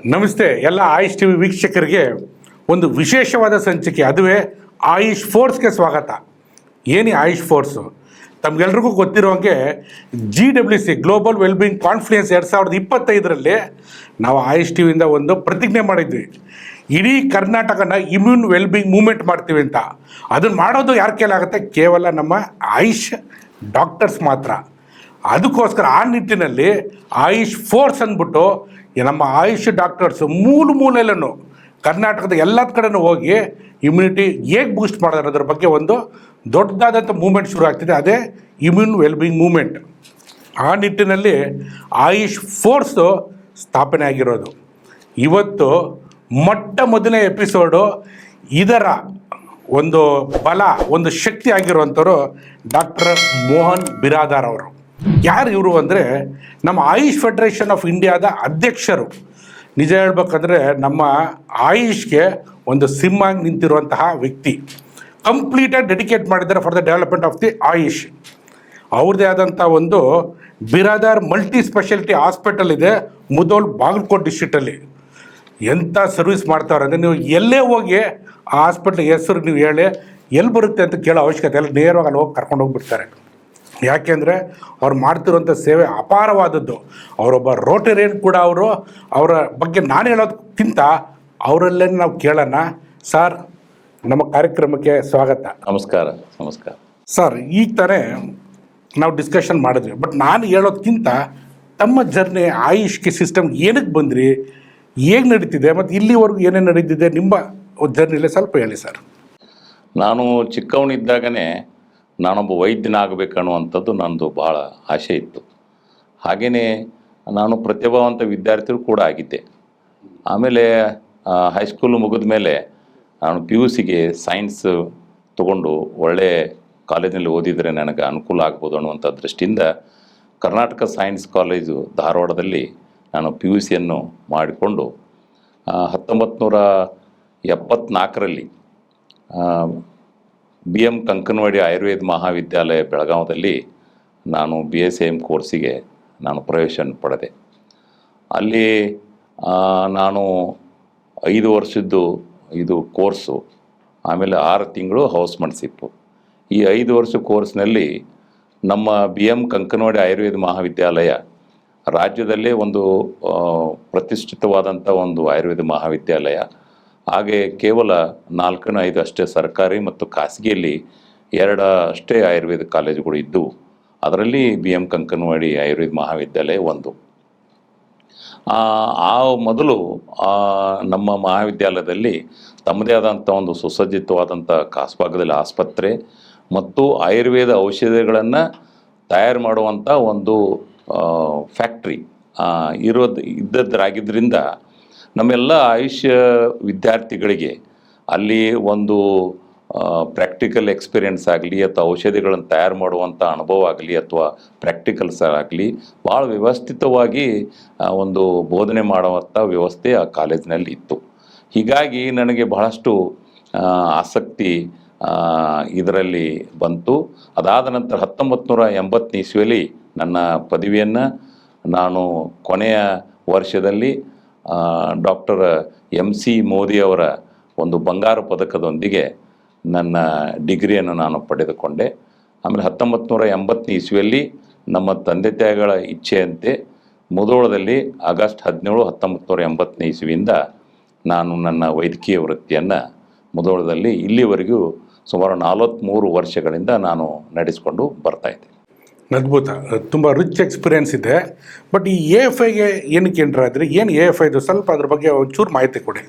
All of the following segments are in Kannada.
ನಮಸ್ತೆ ಎಲ್ಲ ಆಯುಷ್ ಟಿವಿ ವೀಕ್ಷಕರಿಗೆ ಒಂದು ವಿಶೇಷವಾದ ಸಂಚಿಕೆ, ಅದುವೇ ಆಯುಷ್ ಫೋರ್ಸ್ಗೆ ಸ್ವಾಗತ. ಏನು ಆಯುಷ್ ಫೋರ್ಸು? ತಮಗೆಲ್ರಿಗೂ ಗೊತ್ತಿರೋಂಗೆ GWC ಗ್ಲೋಬಲ್ ವೆಲ್ಬೀಯಿಂಗ್ ಕಾನ್ಫರೆನ್ಸ್ 2025ರಲ್ಲಿ ನಾವು ಆಯುಷ್ ಟಿವಿಯಿಂದ ಒಂದು ಪ್ರತಿಜ್ಞೆ ಮಾಡಿದ್ವಿ. ಇಡೀ ಕರ್ನಾಟಕನ ಇಮ್ಯೂನ್ ವೆಲ್ಬೀಯಿಂಗ್ ಮೂವ್ಮೆಂಟ್ ಮಾಡ್ತೀವಿ ಅಂತ. ಅದನ್ನು ಮಾಡೋದು ಯಾರ ಕೈಲಾಗುತ್ತೆ? ಕೇವಲ ನಮ್ಮ ಆಯುಷ್ ಡಾಕ್ಟರ್ಸ್ ಮಾತ್ರ. ಅದಕ್ಕೋಸ್ಕರ ಆ ನಿಟ್ಟಿನಲ್ಲಿ ಆಯುಷ್ ಫೋರ್ಸ್ ಅಂದ್ಬಿಟ್ಟು ನಮ್ಮ ಆಯುಷ್ ಡಾಕ್ಟರ್ಸು ಮೂಲೆಯಲ್ಲೂ ಕರ್ನಾಟಕದ ಎಲ್ಲ ಕಡೆನೂ ಹೋಗಿ ಇಮ್ಯುನಿಟಿ ಹೇಗೆ ಬೂಸ್ಟ್ ಮಾಡೋದು ಅದ್ರ ಬಗ್ಗೆ ಒಂದು ದೊಡ್ಡದಾದಂಥ ಮೂವ್ಮೆಂಟ್ ಶುರು ಆಗ್ತಿದೆ. ಅದೇ ಇಮ್ಯೂನ್ ವೆಲ್ಬೀಯಿಂಗ್ ಮೂವ್ಮೆಂಟ್. ಆ ನಿಟ್ಟಿನಲ್ಲಿ ಆಯುಷ್ ಫೋರ್ಸು ಸ್ಥಾಪನೆ ಆಗಿರೋದು. ಇವತ್ತು ಮೊಟ್ಟ ಮೊದಲನೇ ಎಪಿಸೋಡು ಇದರ ಒಂದು ಬಲ, ಒಂದು ಶಕ್ತಿ ಆಗಿರುವಂಥವ್ರು ಡಾಕ್ಟರ್ ಮೋಹನ್ ಬಿರಾದಾರ್ ಅವರು. ಯಾರು ಇವರು ಅಂದರೆ ನಮ್ಮ ಆಯುಷ್ ಫೆಡರೇಷನ್ ಆಫ್ ಇಂಡಿಯಾದ ಅಧ್ಯಕ್ಷರು. ನಿಜ ಹೇಳ್ಬೇಕಂದ್ರೆ ನಮ್ಮ ಆಯುಷ್ಗೆ ಒಂದು ಸಿಂಹಾಗಿ ನಿಂತಿರುವಂತಹ ವ್ಯಕ್ತಿ. ಕಂಪ್ಲೀಟಾಗಿ ಡೆಡಿಕೇಟ್ ಮಾಡಿದ್ದಾರೆ for the development of the AYUSH. ಅವ್ರದ್ದೇ ಆದಂಥ ಒಂದು ಬಿರಾದಾರ್ ಮಲ್ಟಿ ಸ್ಪೆಷಾಲಿಟಿ ಹಾಸ್ಪಿಟಲ್ ಇದೆ ಮುಧೋಲ್, ಬಾಗಲಕೋಟೆ ಡಿಸ್ಟ್ರಿಕ್ಟಲ್ಲಿ. ಎಂಥ ಸರ್ವಿಸ್ ಮಾಡ್ತಾವ್ರೆ ಅಂದರೆ ನೀವು ಎಲ್ಲೇ ಹೋಗಿ ಆ ಹಾಸ್ಪಿಟ್ಲ್ ಹೆಸರು ನೀವು ಹೇಳಿ ಎಲ್ಲಿ ಬರುತ್ತೆ ಅಂತ ಕೇಳೋ ಅವಶ್ಯಕತೆ ಎಲ್ಲ, ನೇರವಾಗಿ ಅಲ್ಲಿ ಹೋಗಿ ಕರ್ಕೊಂಡು ಹೋಗ್ಬಿಡ್ತಾರೆ. ಯಾಕೆಂದರೆ ಅವ್ರು ಮಾಡ್ತಿರುವಂಥ ಸೇವೆ ಅಪಾರವಾದದ್ದು. ಅವರೊಬ್ಬ ರೋಟರಿಯನ್ ಕೂಡ. ಅವರ ಬಗ್ಗೆ ನಾನು ಹೇಳೋದಕ್ಕಿಂತ ಅವರಲ್ಲೇ ನಾವು ಕೇಳೋಣ. ಸರ್, ನಮ್ಮ ಕಾರ್ಯಕ್ರಮಕ್ಕೆ ಸ್ವಾಗತ. ನಮಸ್ಕಾರ. ಸರ್, ಈಗ ತಾನೇ ನಾವು ಡಿಸ್ಕಷನ್ ಮಾಡಿದ್ವಿ, ಬಟ್ ನಾನು ಹೇಳೋದಕ್ಕಿಂತ ತಮ್ಮ ಜರ್ನಿ ಆಯುಷ್ಗೆ ಸಿಸ್ಟಮ್ ಏನಕ್ಕೆ ಬಂದ್ರಿ, ಹೇಗೆ ನಡೀತಿದೆ ಮತ್ತು ಇಲ್ಲಿವರೆಗೂ ಏನೇನು ನಡೀತಿದೆ ನಿಮ್ಮ ಜರ್ನಿಲೇ ಸ್ವಲ್ಪ ಹೇಳಿ ಸರ್. ನಾನು ಚಿಕ್ಕವನಿದ್ದಾಗನೇ ನಾನೊಬ್ಬ ವೈದ್ಯನಾಗಬೇಕನ್ನುವಂಥದ್ದು ನನ್ನದು ಭಾಳ ಆಸೆ ಇತ್ತು. ಹಾಗೆಯೇ ನಾನು ಪ್ರತಿಭಾವಂತ ವಿದ್ಯಾರ್ಥಿಗಳು ಕೂಡ ಆಗಿದ್ದೆ. ಆಮೇಲೆ ಹೈಸ್ಕೂಲು ಮುಗಿದ ಮೇಲೆ ನಾನು PUCಗೆ ಸೈನ್ಸ್ ತಗೊಂಡು ಒಳ್ಳೆ ಕಾಲೇಜಿನಲ್ಲಿ ಓದಿದರೆ ನನಗೆ ಅನುಕೂಲ ಆಗ್ಬೋದು ಅನ್ನುವಂಥ ದೃಷ್ಟಿಯಿಂದ ಕರ್ನಾಟಕ ಸೈನ್ಸ್ ಕಾಲೇಜು ಧಾರವಾಡದಲ್ಲಿ ನಾನು PUCಯನ್ನು ಮಾಡಿಕೊಂಡು 1974ರಲ್ಲಿ BM ಕಂಕನವಾಡಿ ಆಯುರ್ವೇದ ಮಹಾವಿದ್ಯಾಲಯ ಬೆಳಗಾವದಲ್ಲಿ ನಾನು BSAM ಕೋರ್ಸಿಗೆ ನಾನು ಪ್ರವೇಶವನ್ನು ಪಡೆದೆ. ಅಲ್ಲಿ ನಾನು 5 ವರ್ಷದ್ದು ಇದು ಕೋರ್ಸು, ಆಮೇಲೆ 6 ತಿಂಗಳು ಹೌಸ್ಮನ್ಶಿಪ್ಪು. ಈ 5 ವರ್ಷ ಕೋರ್ಸ್ನಲ್ಲಿ ನಮ್ಮ BM ಕಂಕನವಾಡಿ ಆಯುರ್ವೇದ ಮಹಾವಿದ್ಯಾಲಯ ರಾಜ್ಯದಲ್ಲೇ ಒಂದು ಪ್ರತಿಷ್ಠಿತವಾದಂಥ ಒಂದು ಆಯುರ್ವೇದ ಮಹಾವಿದ್ಯಾಲಯ. ಹಾಗೆ ಕೇವಲ 4-5 ಅಷ್ಟೇ ಸರ್ಕಾರಿ ಮತ್ತು ಖಾಸಗಿಯಲ್ಲಿ 2 ಅಷ್ಟೇ ಆಯುರ್ವೇದ ಕಾಲೇಜುಗಳು ಇದ್ದವು. ಅದರಲ್ಲಿ BM ಕಂಕನವಾಡಿ ಆಯುರ್ವೇದ ಮಹಾವಿದ್ಯಾಲಯ ಒಂದು. ಆ ಮೊದಲು ನಮ್ಮ ಮಹಾವಿದ್ಯಾಲಯದಲ್ಲಿ ತಮ್ಮದೇ ಆದಂಥ ಒಂದು ಸುಸಜ್ಜಿತವಾದಂಥ ಕಾಸ್ಬಾಗದಲ್ಲಿ ಆಸ್ಪತ್ರೆ ಮತ್ತು ಆಯುರ್ವೇದ ಔಷಧಿಗಳನ್ನು ತಯಾರು ಮಾಡುವಂಥ ಒಂದು ಫ್ಯಾಕ್ಟ್ರಿ ಇದ್ದದ್ರಾಗಿದ್ದರಿಂದ ನಮ್ಮೆಲ್ಲ ಆಯುಷ್ ವಿದ್ಯಾರ್ಥಿಗಳಿಗೆ ಅಲ್ಲಿ ಒಂದು ಪ್ರಾಕ್ಟಿಕಲ್ ಎಕ್ಸ್ಪೀರಿಯೆನ್ಸ್ ಆಗಲಿ ಅಥವಾ ಔಷಧಿಗಳನ್ನು ತಯಾರು ಮಾಡುವಂಥ ಅನುಭವ ಆಗಲಿ ಅಥವಾ ಪ್ರಾಕ್ಟಿಕಲ್ಸ್ ಆಗಲಿ ಭಾಳ ವ್ಯವಸ್ಥಿತವಾಗಿ ಒಂದು ಬೋಧನೆ ಮಾಡುವಂಥ ವ್ಯವಸ್ಥೆ ಆ ಕಾಲೇಜಿನಲ್ಲಿ ಇತ್ತು. ಹೀಗಾಗಿ ನನಗೆ ಬಹಳಷ್ಟು ಆಸಕ್ತಿ ಇದರಲ್ಲಿ ಬಂತು. ಅದಾದ ನಂತರ 1980 ಇಸ್ವಿಯಲ್ಲಿ ನನ್ನ ಪದವಿಯನ್ನು ನಾನು ಕೊನೆಯ ವರ್ಷದಲ್ಲಿ ಡಾಕ್ಟರ್ MC ಮೋದಿ ಅವರ ಒಂದು ಬಂಗಾರ ಪದಕದೊಂದಿಗೆ ನನ್ನ ಡಿಗ್ರಿಯನ್ನು ನಾನು ಪಡೆದುಕೊಂಡೆ. ಆಮೇಲೆ 1980 ಇಸ್ವಿಯಲ್ಲಿ ನಮ್ಮ ತಂದೆ ತಾಯಿಗಳ ಇಚ್ಛೆಯಂತೆ ಮುಧೋಳದಲ್ಲಿ ಆಗಸ್ಟ್ 17, 1980 ಇಸ್ವಿಯಿಂದ ನಾನು ನನ್ನ ವೈದ್ಯಕೀಯ ವೃತ್ತಿಯನ್ನು ಮುಧೋಳದಲ್ಲಿ ಇಲ್ಲಿವರೆಗೂ ಸುಮಾರು 43 ವರ್ಷಗಳಿಂದ ನಾನು ನಡೆಸಿಕೊಂಡು ಬರ್ತಾಯಿದ್ದೆ. ಅದ್ಭುತ, ತುಂಬ ರಿಚ್ ಎಕ್ಸ್ಪೀರಿಯೆನ್ಸ್ ಇದೆ. ಬಟ್ ಈ AFIಗೆ ಏನಕ್ಕೆ ಎಂಟ್ರ್ ಆದರೆ, ಏನು AFI ಇದು? ಸ್ವಲ್ಪ ಅದ್ರ ಬಗ್ಗೆ ಒಂಚೂರು ಮಾಹಿತಿ ಕೊಡಿ.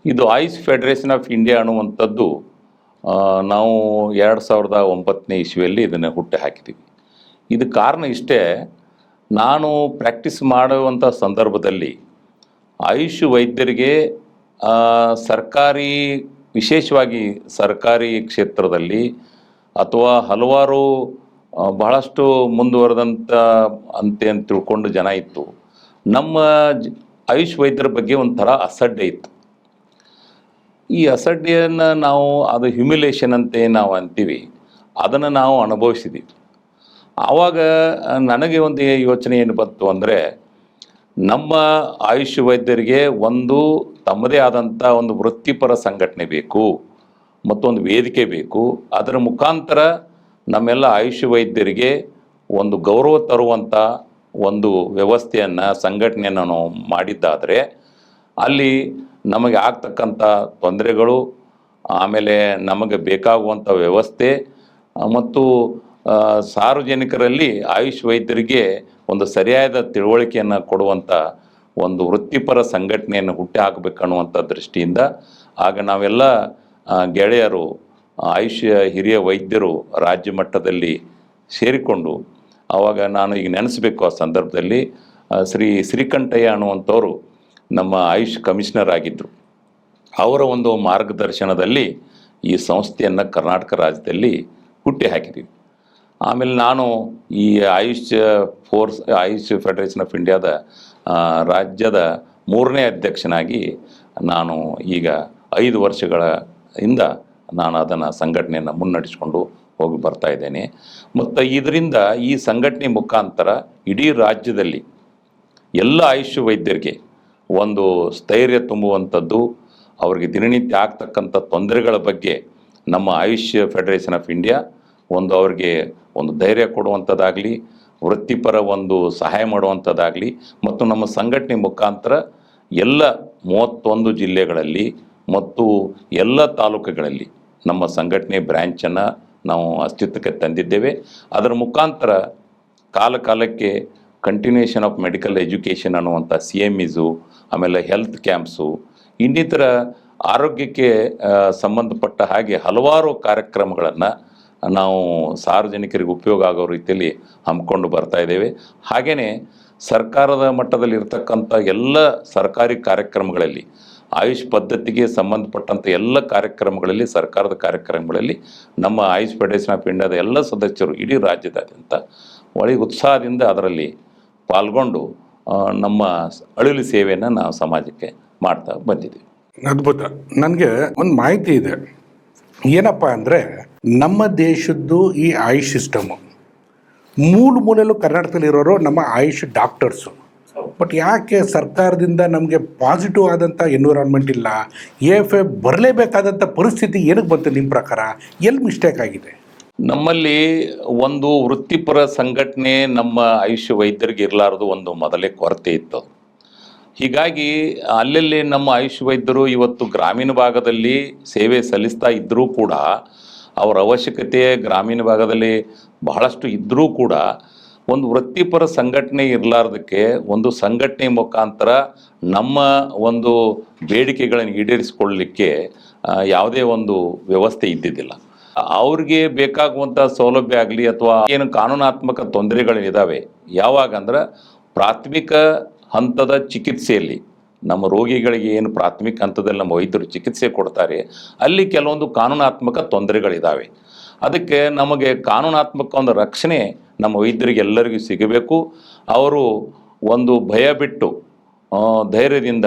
ಇದು ಆಯುಷ್ ಫೆಡರೇಷನ್ ಆಫ್ ಇಂಡಿಯಾ ಅನ್ನುವಂಥದ್ದು ನಾವು 2009 ಇಸ್ವಿಯಲ್ಲಿ ಇದನ್ನು ಹುಟ್ಟು ಹಾಕಿದ್ದೀವಿ. ಇದು ಕಾರಣ ಇಷ್ಟೇ, ನಾನು ಪ್ರಾಕ್ಟೀಸ್ ಮಾಡುವಂಥ ಸಂದರ್ಭದಲ್ಲಿ ಆಯುಷ್ ವೈದ್ಯರಿಗೆ ಸರ್ಕಾರಿ, ವಿಶೇಷವಾಗಿ ಸರ್ಕಾರಿ ಕ್ಷೇತ್ರದಲ್ಲಿ ಅಥವಾ ಹಲವಾರು ಬಹಳಷ್ಟು ಮುಂದುವರೆದಂಥ ಅಂತ ತಿಳ್ಕೊಂಡು ಜನ ಇತ್ತು. ನಮ್ಮ ಆಯುಷ್ ವೈದ್ಯರ ಬಗ್ಗೆ ಒಂಥರ ಅಸಡ್ಡೆ ಇತ್ತು. ಈ ಅಸಡ್ಡೆಯನ್ನು ನಾವು, ಅದು ಹ್ಯುಮಿಲೇಷನ್ ಅಂತ ನಾವು ಅಂತೀವಿ, ಅದನ್ನು ನಾವು ಅನುಭವಿಸಿದ್ದೀವಿ. ಆವಾಗ ನನಗೆ ಒಂದು ಯೋಚನೆ ಏನು ಬಂತು ಅಂದರೆ, ನಮ್ಮ ಆಯುಷ್ ವೈದ್ಯರಿಗೆ ಒಂದು ತಮ್ಮದೇ ಆದಂಥ ಒಂದು ವೃತ್ತಿಪರ ಸಂಘಟನೆ ಬೇಕು, ಮತ್ತೊಂದು ವೇದಿಕೆ ಬೇಕು. ಅದರ ಮುಖಾಂತರ ನಮ್ಮೆಲ್ಲ ಆಯುಷ್ ವೈದ್ಯರಿಗೆ ಒಂದು ಗೌರವ ತರುವಂಥ ಒಂದು ವ್ಯವಸ್ಥೆಯನ್ನು, ಸಂಘಟನೆಯನ್ನು ನಾವು ಮಾಡಿದ್ದಾದರೆ ಅಲ್ಲಿ ನಮಗೆ ಆಗ್ತಕ್ಕಂಥ ತೊಂದರೆಗಳು, ಆಮೇಲೆ ನಮಗೆ ಬೇಕಾಗುವಂಥ ವ್ಯವಸ್ಥೆ ಮತ್ತು ಸಾರ್ವಜನಿಕರಲ್ಲಿ ಆಯುಷ್ ವೈದ್ಯರಿಗೆ ಒಂದು ಸರಿಯಾದ ತಿಳುವಳಿಕೆಯನ್ನು ಕೊಡುವಂಥ ಒಂದು ವೃತ್ತಿಪರ ಸಂಘಟನೆಯನ್ನು ಹುಟ್ಟಿ ಹಾಕಬೇಕನ್ನುವಂಥ ದೃಷ್ಟಿಯಿಂದ ಆಗ ನಾವೆಲ್ಲ ಗೆಳೆಯರು, ಆಯುಷ್ ಹಿರಿಯ ವೈದ್ಯರು ರಾಜ್ಯ ಮಟ್ಟದಲ್ಲಿ ಸೇರಿಕೊಂಡು, ಆವಾಗ ನಾನು ಈಗ ನೆನೆಸಬೇಕು ಆ ಸಂದರ್ಭದಲ್ಲಿ ಶ್ರೀ ಶ್ರೀಕಂಠಯ್ಯ ಅನ್ನುವಂಥವರು ನಮ್ಮ ಆಯುಷ್ ಕಮಿಷನರ್ ಆಗಿದ್ದರು. ಅವರ ಒಂದು ಮಾರ್ಗದರ್ಶನದಲ್ಲಿ ಈ ಸಂಸ್ಥೆಯನ್ನು ಕರ್ನಾಟಕ ರಾಜ್ಯದಲ್ಲಿ ಹುಟ್ಟಿ ಹಾಕಿದ್ದೀವಿ. ಆಮೇಲೆ ನಾನು ಈ ಆಯುಷ್ ಫೆಡರೇಷನ್ ಆಫ್ ಇಂಡಿಯಾದ ರಾಜ್ಯದ 3ನೇ ಅಧ್ಯಕ್ಷನಾಗಿ ನಾನು ಈಗ 5 ವರ್ಷಗಳ ಇಂದ ನಾನು ಅದನ್ನು ಸಂಘಟನೆಯನ್ನು ಮುನ್ನಡೆಸ್ಕೊಂಡು ಹೋಗಿ ಬರ್ತಾ ಇದ್ದೇನೆ. ಮತ್ತು ಇದರಿಂದ ಈ ಸಂಘಟನೆ ಮುಖಾಂತರ ಇಡೀ ರಾಜ್ಯದಲ್ಲಿ ಎಲ್ಲ ಆಯುಷ್ ವೈದ್ಯರಿಗೆ ಒಂದು ಸ್ಥೈರ್ಯ ತುಂಬುವಂಥದ್ದು, ಅವರಿಗೆ ದಿನನಿತ್ಯ ಆಗ್ತಕ್ಕಂಥ ತೊಂದರೆಗಳ ಬಗ್ಗೆ ನಮ್ಮ ಆಯುಷ್ ಫೆಡರೇಷನ್ ಆಫ್ ಇಂಡಿಯಾ ಒಂದು ಅವ್ರಿಗೆ ಒಂದು ಧೈರ್ಯ ಕೊಡುವಂಥದ್ದಾಗಲಿ, ವೃತ್ತಿಪರ ಒಂದು ಸಹಾಯ ಮಾಡುವಂಥದ್ದಾಗಲಿ, ಮತ್ತು ನಮ್ಮ ಸಂಘಟನೆ ಮುಖಾಂತರ ಎಲ್ಲ 31 ಜಿಲ್ಲೆಗಳಲ್ಲಿ ಮತ್ತು ಎಲ್ಲ ತಾಲೂಕುಗಳಲ್ಲಿ ನಮ್ಮ ಸಂಘಟನೆ ಬ್ರ್ಯಾಂಚನ್ನು ನಾವು ಅಸ್ತಿತ್ವಕ್ಕೆ ತಂದಿದ್ದೇವೆ. ಅದರ ಮುಖಾಂತರ ಕಾಲಕ್ಕೆ ಕಂಟಿನ್ಯೂಷನ್ ಆಫ್ ಮೆಡಿಕಲ್ ಎಜುಕೇಷನ್ ಅನ್ನುವಂಥ CMEಸು, ಆಮೇಲೆ ಹೆಲ್ತ್ ಕ್ಯಾಂಪ್ಸು, ಇನ್ನಿತರ ಆರೋಗ್ಯಕ್ಕೆ ಸಂಬಂಧಪಟ್ಟ ಹಾಗೆ ಹಲವಾರು ಕಾರ್ಯಕ್ರಮಗಳನ್ನು ನಾವು ಸಾರ್ವಜನಿಕರಿಗೆ ಉಪಯೋಗ ಆಗೋ ರೀತಿಯಲ್ಲಿ ಹಮ್ಮಿಕೊಂಡು ಬರ್ತಾ ಇದ್ದೇವೆ. ಹಾಗೆಯೇ ಸರ್ಕಾರದ ಮಟ್ಟದಲ್ಲಿ ಇರತಕ್ಕಂಥ ಎಲ್ಲ ಸರ್ಕಾರಿ ಕಾರ್ಯಕ್ರಮಗಳಲ್ಲಿ, ಆಯುಷ್ ಪದ್ಧತಿಗೆ ಸಂಬಂಧಪಟ್ಟಂಥ ಎಲ್ಲ ಕಾರ್ಯಕ್ರಮಗಳಲ್ಲಿ, ಸರ್ಕಾರದ ಕಾರ್ಯಕ್ರಮಗಳಲ್ಲಿ ನಮ್ಮ ಆಯುಷ್ ಫೆಡರೇಷನ್ ಆಫ್ ಇಂಡಿಯಾದ ಎಲ್ಲ ಸದಸ್ಯರು ಇಡೀ ರಾಜ್ಯದಾದ್ಯಂತ ಒಳ್ಳೆಯ ಉತ್ಸಾಹದಿಂದ ಅದರಲ್ಲಿ ಪಾಲ್ಗೊಂಡು ನಮ್ಮ ಅಳಿಲು ಸೇವೆಯನ್ನು ನಾವು ಸಮಾಜಕ್ಕೆ ಮಾಡ್ತಾ ಬಂದಿದ್ದೀವಿ. ಅದ್ಭುತ. ನನಗೆ ಒಂದು ಮಾಹಿತಿ ಇದೆ. ಏನಪ್ಪ ಅಂದರೆ, ನಮ್ಮ ದೇಶದ್ದು ಈ ಆಯುಷ್ ಸಿಸ್ಟಮು ಮೂಲೆಯಲ್ಲೂ ಕರ್ನಾಟಕದಲ್ಲಿರೋರು ನಮ್ಮ ಆಯುಷ್ ಡಾಕ್ಟರ್ಸು. ಬಟ್ ಯಾಕೆ ಸರ್ಕಾರದಿಂದ ನಮಗೆ ಪಾಸಿಟಿವ್ ಆದಂಥ ಎನ್ವಿರಾನ್ಮೆಂಟ್ ಇಲ್ಲ, AFA ಬರಲೇಬೇಕಾದಂಥ ಪರಿಸ್ಥಿತಿ ಏನಕ್ಕೆ ಬಂತು ನಿಮ್ಮ ಪ್ರಕಾರ? ಎಲ್ಲಿ ಮಿಸ್ಟೇಕ್ ಆಗಿದೆ? ನಮ್ಮಲ್ಲಿ ಒಂದು ವೃತ್ತಿಪರ ಸಂಘಟನೆ ನಮ್ಮ ಆಯುಷ್ ವೈದ್ಯರಿಗೆ ಇರಲಾರದು ಒಂದು ಮೊದಲೇ ಕೊರತೆ ಇತ್ತು. ಹೀಗಾಗಿ ಅಲ್ಲಲ್ಲಿ ನಮ್ಮ ಆಯುಷ್ ವೈದ್ಯರು ಇವತ್ತು ಗ್ರಾಮೀಣ ಭಾಗದಲ್ಲಿ ಸೇವೆ ಸಲ್ಲಿಸ್ತಾ ಇದ್ದರೂ ಕೂಡ, ಅವರ ಅವಶ್ಯಕತೆ ಗ್ರಾಮೀಣ ಭಾಗದಲ್ಲಿ ಬಹಳಷ್ಟು ಇದ್ದರೂ ಕೂಡ, ಒಂದು ವೃತ್ತಿಪರ ಸಂಘಟನೆ ಇರಲಾರ್ದಕ್ಕೆ ಒಂದು ಸಂಘಟನೆ ಮುಖಾಂತರ ನಮ್ಮ ಒಂದು ಬೇಡಿಕೆಗಳನ್ನು ಈಡೇರಿಸಿಕೊಳ್ಳಲಿಕ್ಕೆ ಯಾವುದೇ ಒಂದು ವ್ಯವಸ್ಥೆ ಇದ್ದಿದ್ದಿಲ್ಲ. ಅವ್ರಿಗೆ ಬೇಕಾಗುವಂಥ ಸೌಲಭ್ಯ ಆಗಲಿ ಅಥವಾ ಏನು ಕಾನೂನಾತ್ಮಕ ತೊಂದರೆಗಳಿದ್ದಾವೆ, ಯಾವಾಗಂದ್ರೆ ಪ್ರಾಥಮಿಕ ಹಂತದ ಚಿಕಿತ್ಸೆಯಲ್ಲಿ ನಮ್ಮ ರೋಗಿಗಳಿಗೆ ಏನು ಪ್ರಾಥಮಿಕ ಹಂತದಲ್ಲಿ ನಮ್ಮ ವೈದ್ಯರು ಚಿಕಿತ್ಸೆ ಕೊಡ್ತಾರೆ, ಅಲ್ಲಿ ಕೆಲವೊಂದು ಕಾನೂನಾತ್ಮಕ ತೊಂದರೆಗಳಿದ್ದಾವೆ. ಅದಕ್ಕೆ ನಮಗೆ ಕಾನೂನಾತ್ಮಕ ಒಂದು ರಕ್ಷಣೆ ನಮ್ಮ ವೈದ್ಯರಿಗೆ ಎಲ್ಲರಿಗೂ ಸಿಗಬೇಕು. ಅವರು ಒಂದು ಭಯ ಬಿಟ್ಟು ಧೈರ್ಯದಿಂದ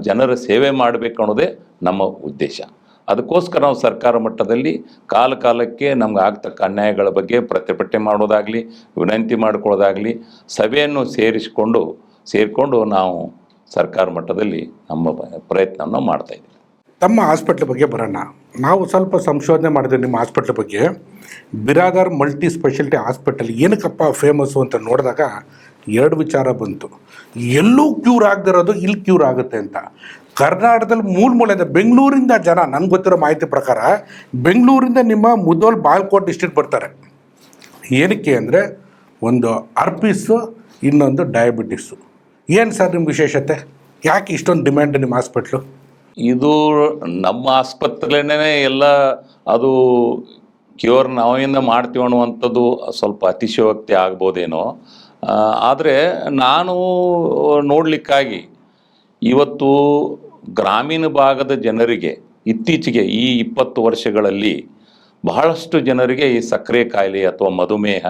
ಜನರ ಸೇವೆ ಮಾಡಬೇಕು ಅನ್ನೋದೇ ನಮ್ಮ ಉದ್ದೇಶ. ಅದಕ್ಕೋಸ್ಕರ ನಾವು ಸರ್ಕಾರ ಮಟ್ಟದಲ್ಲಿ ಕಾಲಕ್ಕೆ ನಮ್ಗೆ ಆಗ್ತಕ್ಕ ಅನ್ಯಾಯಗಳ ಬಗ್ಗೆ ಪ್ರತಿಭಟನೆ ಮಾಡೋದಾಗಲಿ, ವಿನಂತಿ ಮಾಡ್ಕೊಳ್ಳೋದಾಗಲಿ, ಸಭೆಯನ್ನು ಸೇರಿಕೊಂಡು ನಾವು ಸರ್ಕಾರ ಮಟ್ಟದಲ್ಲಿ ನಮ್ಮ ಪ್ರಯತ್ನವನ್ನು ಮಾಡ್ತಾಯಿದ್ದೀವಿ. ತಮ್ಮ ಹಾಸ್ಪಿಟ್ಲ್ ಬಗ್ಗೆ ಬರೋಣ. ನಾವು ಸ್ವಲ್ಪ ಸಂಶೋಧನೆ ಮಾಡಿದ್ವಿ ನಿಮ್ಮ ಹಾಸ್ಪಿಟ್ಲ್ ಬಗ್ಗೆ. ಬಿರಾದಾರ್ ಮಲ್ಟಿ ಸ್ಪೆಷಾಲಿಟಿ ಹಾಸ್ಪಿಟಲ್ ಏನಕ್ಕಪ್ಪ ಫೇಮಸ್ಸು ಅಂತ ನೋಡಿದಾಗ 2 ವಿಚಾರ ಬಂತು. ಎಲ್ಲೂ ಕ್ಯೂರ್ ಆಗದಿರೋದು ಇಲ್ಲಿ ಕ್ಯೂರ್ ಆಗುತ್ತೆ ಅಂತ. ಕರ್ನಾಟಕದಲ್ಲಿ ಮೂಲೆಯಿಂದ ಬೆಂಗಳೂರಿಂದ ಜನ, ನನಗೆ ಗೊತ್ತಿರೋ ಮಾಹಿತಿ ಪ್ರಕಾರ ಬೆಂಗಳೂರಿಂದ ನಿಮ್ಮ ಮುಧೋಲ್ ಬಾಗಲಕೋಟೆ ಡಿಸ್ಟ್ರಿಕ್ಟ್ ಬರ್ತಾರೆ. ಏನಕ್ಕೆ ಅಂದರೆ, ಒಂದು ಆರ್ಪಿಸು, ಇನ್ನೊಂದು ಡಯಾಬಿಟಿಸು. ಏನು ಸರ್ ನಿಮ್ಮ ವಿಶೇಷತೆ? ಯಾಕೆ ಇಷ್ಟೊಂದು ಡಿಮ್ಯಾಂಡ್ ನಿಮ್ಮ ಹಾಸ್ಪಿಟ್ಲು? ಇದು ನಮ್ಮ ಆಸ್ಪತ್ರೆನೇ ಎಲ್ಲ ಅದು ಕ್ಯೂರ್ ನಾವಿಂದ ಮಾಡ್ತೀವಿ ಅನ್ನುವಂಥದ್ದು ಸ್ವಲ್ಪ ಅತಿಶಯೋಕ್ತಿ ಆಗ್ಬೋದೇನೋ. ಆದರೆ ನಾನು ನೋಡಲಿಕ್ಕಾಗಿ ಇವತ್ತು ಗ್ರಾಮೀಣ ಭಾಗದ ಜನರಿಗೆ ಇತ್ತೀಚೆಗೆ ಈ 20 ವರ್ಷಗಳಲ್ಲಿ ಬಹಳಷ್ಟು ಜನರಿಗೆ ಈ ಸಕ್ಕರೆ ಕಾಯಿಲೆ ಅಥವಾ ಮಧುಮೇಹ